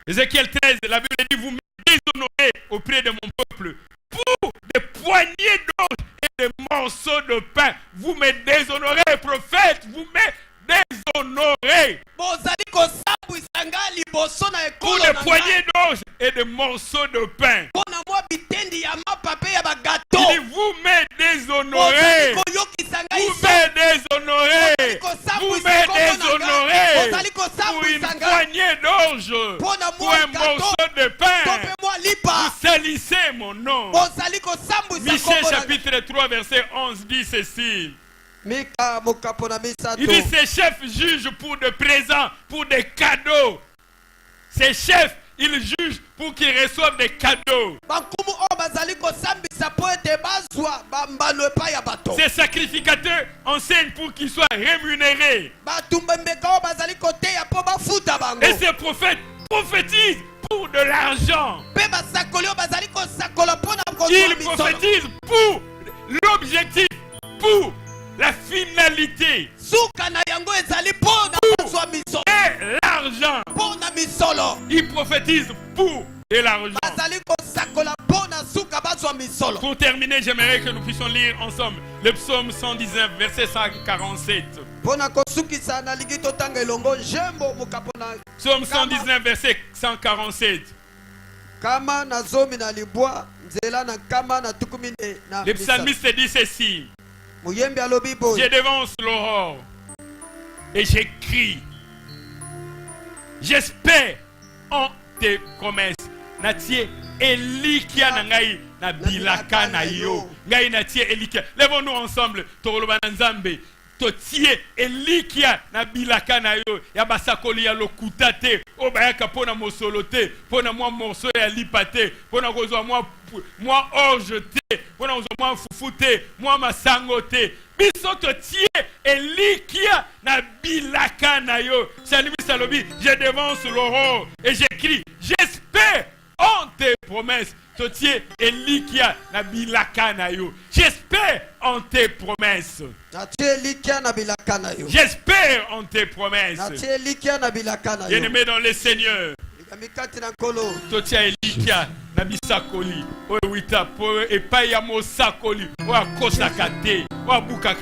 Ézéchiel 13, la Bible dit, vous me déshonorez auprès de mon peuple pour des poignées d'or et des morceaux de pain. Vous me déshonorez, prophète, vous me déshonorez
Bozali kosambwisa nga liboso na
pour
ekolo
des
na
poignées
ngai.
d'or et des morceaux de pain.
Mpona mwa bitendi ya mapa pe ya
Il
bagato.
dit, vous me déshonorez.
Bozali koyokisa ngai
Vous
so.
me déshonorez. Vous me déshonorez
Bozali
pour une
kosambwisa nga.
poignée d'orge,
Mpona
pour
mwa
un
gato.
morceau de
To
pain.
pe mwa
Vous
lipa.
salissez mon nom.
Bozali kosambwisa
Michée
kombo na ngai.
chapitre 3 verset 11 dit ceci.
Mika mokapo na misato.
Il dit ces chefs jugent pour des présents, pour des cadeaux. Ces chefs, ils jugent pour qu'ils reçoivent des cadeaux.
Bankumu oyo bazali kosambisa po ete bazwa bambano epai ya bato.
Ces sacrificateurs enseignent pour qu'ils soient rémunérés.
Batumbembeka oyo bazali koteya po bafuta bango.
Et ces prophètes prophétisent pour de l'argent.
Pe basakoli oyo bazali kosakola po na kozwa
Ils
misolo.
prophétisent pour l'objectif, pour la finalité.
Suka na yango ezali po na kozwa misolo.
Et l'argent.
Po na misolo.
Ils prophétisent pour de l'argent.
Bazali kosakola po na suka bazwa misolo.
Pour terminer, j'aimerais que nous puissions lire ensemble le psaume 119, verset 147.
Pona kosukisa na ligi totanga elongo jembo mukapona.
Psaume 119, verset 147.
Kama na zomi na libwa nzela na kama na tukumine na.
Le psalmiste dit ceci.
Muyembe alobi boy.
Je devance l'aurore et j'écris. J'espère en tes promesses. Natie elikia na ngai na bilaka na yo. Ngai natie elikia. Lèvons-nous ensemble. Toroloba na nzambe. Totie elikia na bilaka na yo. Ya basakoli ya lokuta te. Obayaka pona mosolo te. Pona mwa morceau ya lipa te. Pona kozwa mwa orge te. Pona kozwa mwa fufu te. Mwa masango te. Biso totie elikia na bilaka na yo. Salimi salobi. Je devance l'aurore et j'écris. J'espère en tes promesses. Totie elikia na bilaka na yo. J'espère en tes promesses. J'espère en tes promesses. Bien-aimé dans le Seigneur. Totia elikia na bisakoli. Oyo wita po epai ya mosakoli. Oyo akosaka te. Oyo abukaka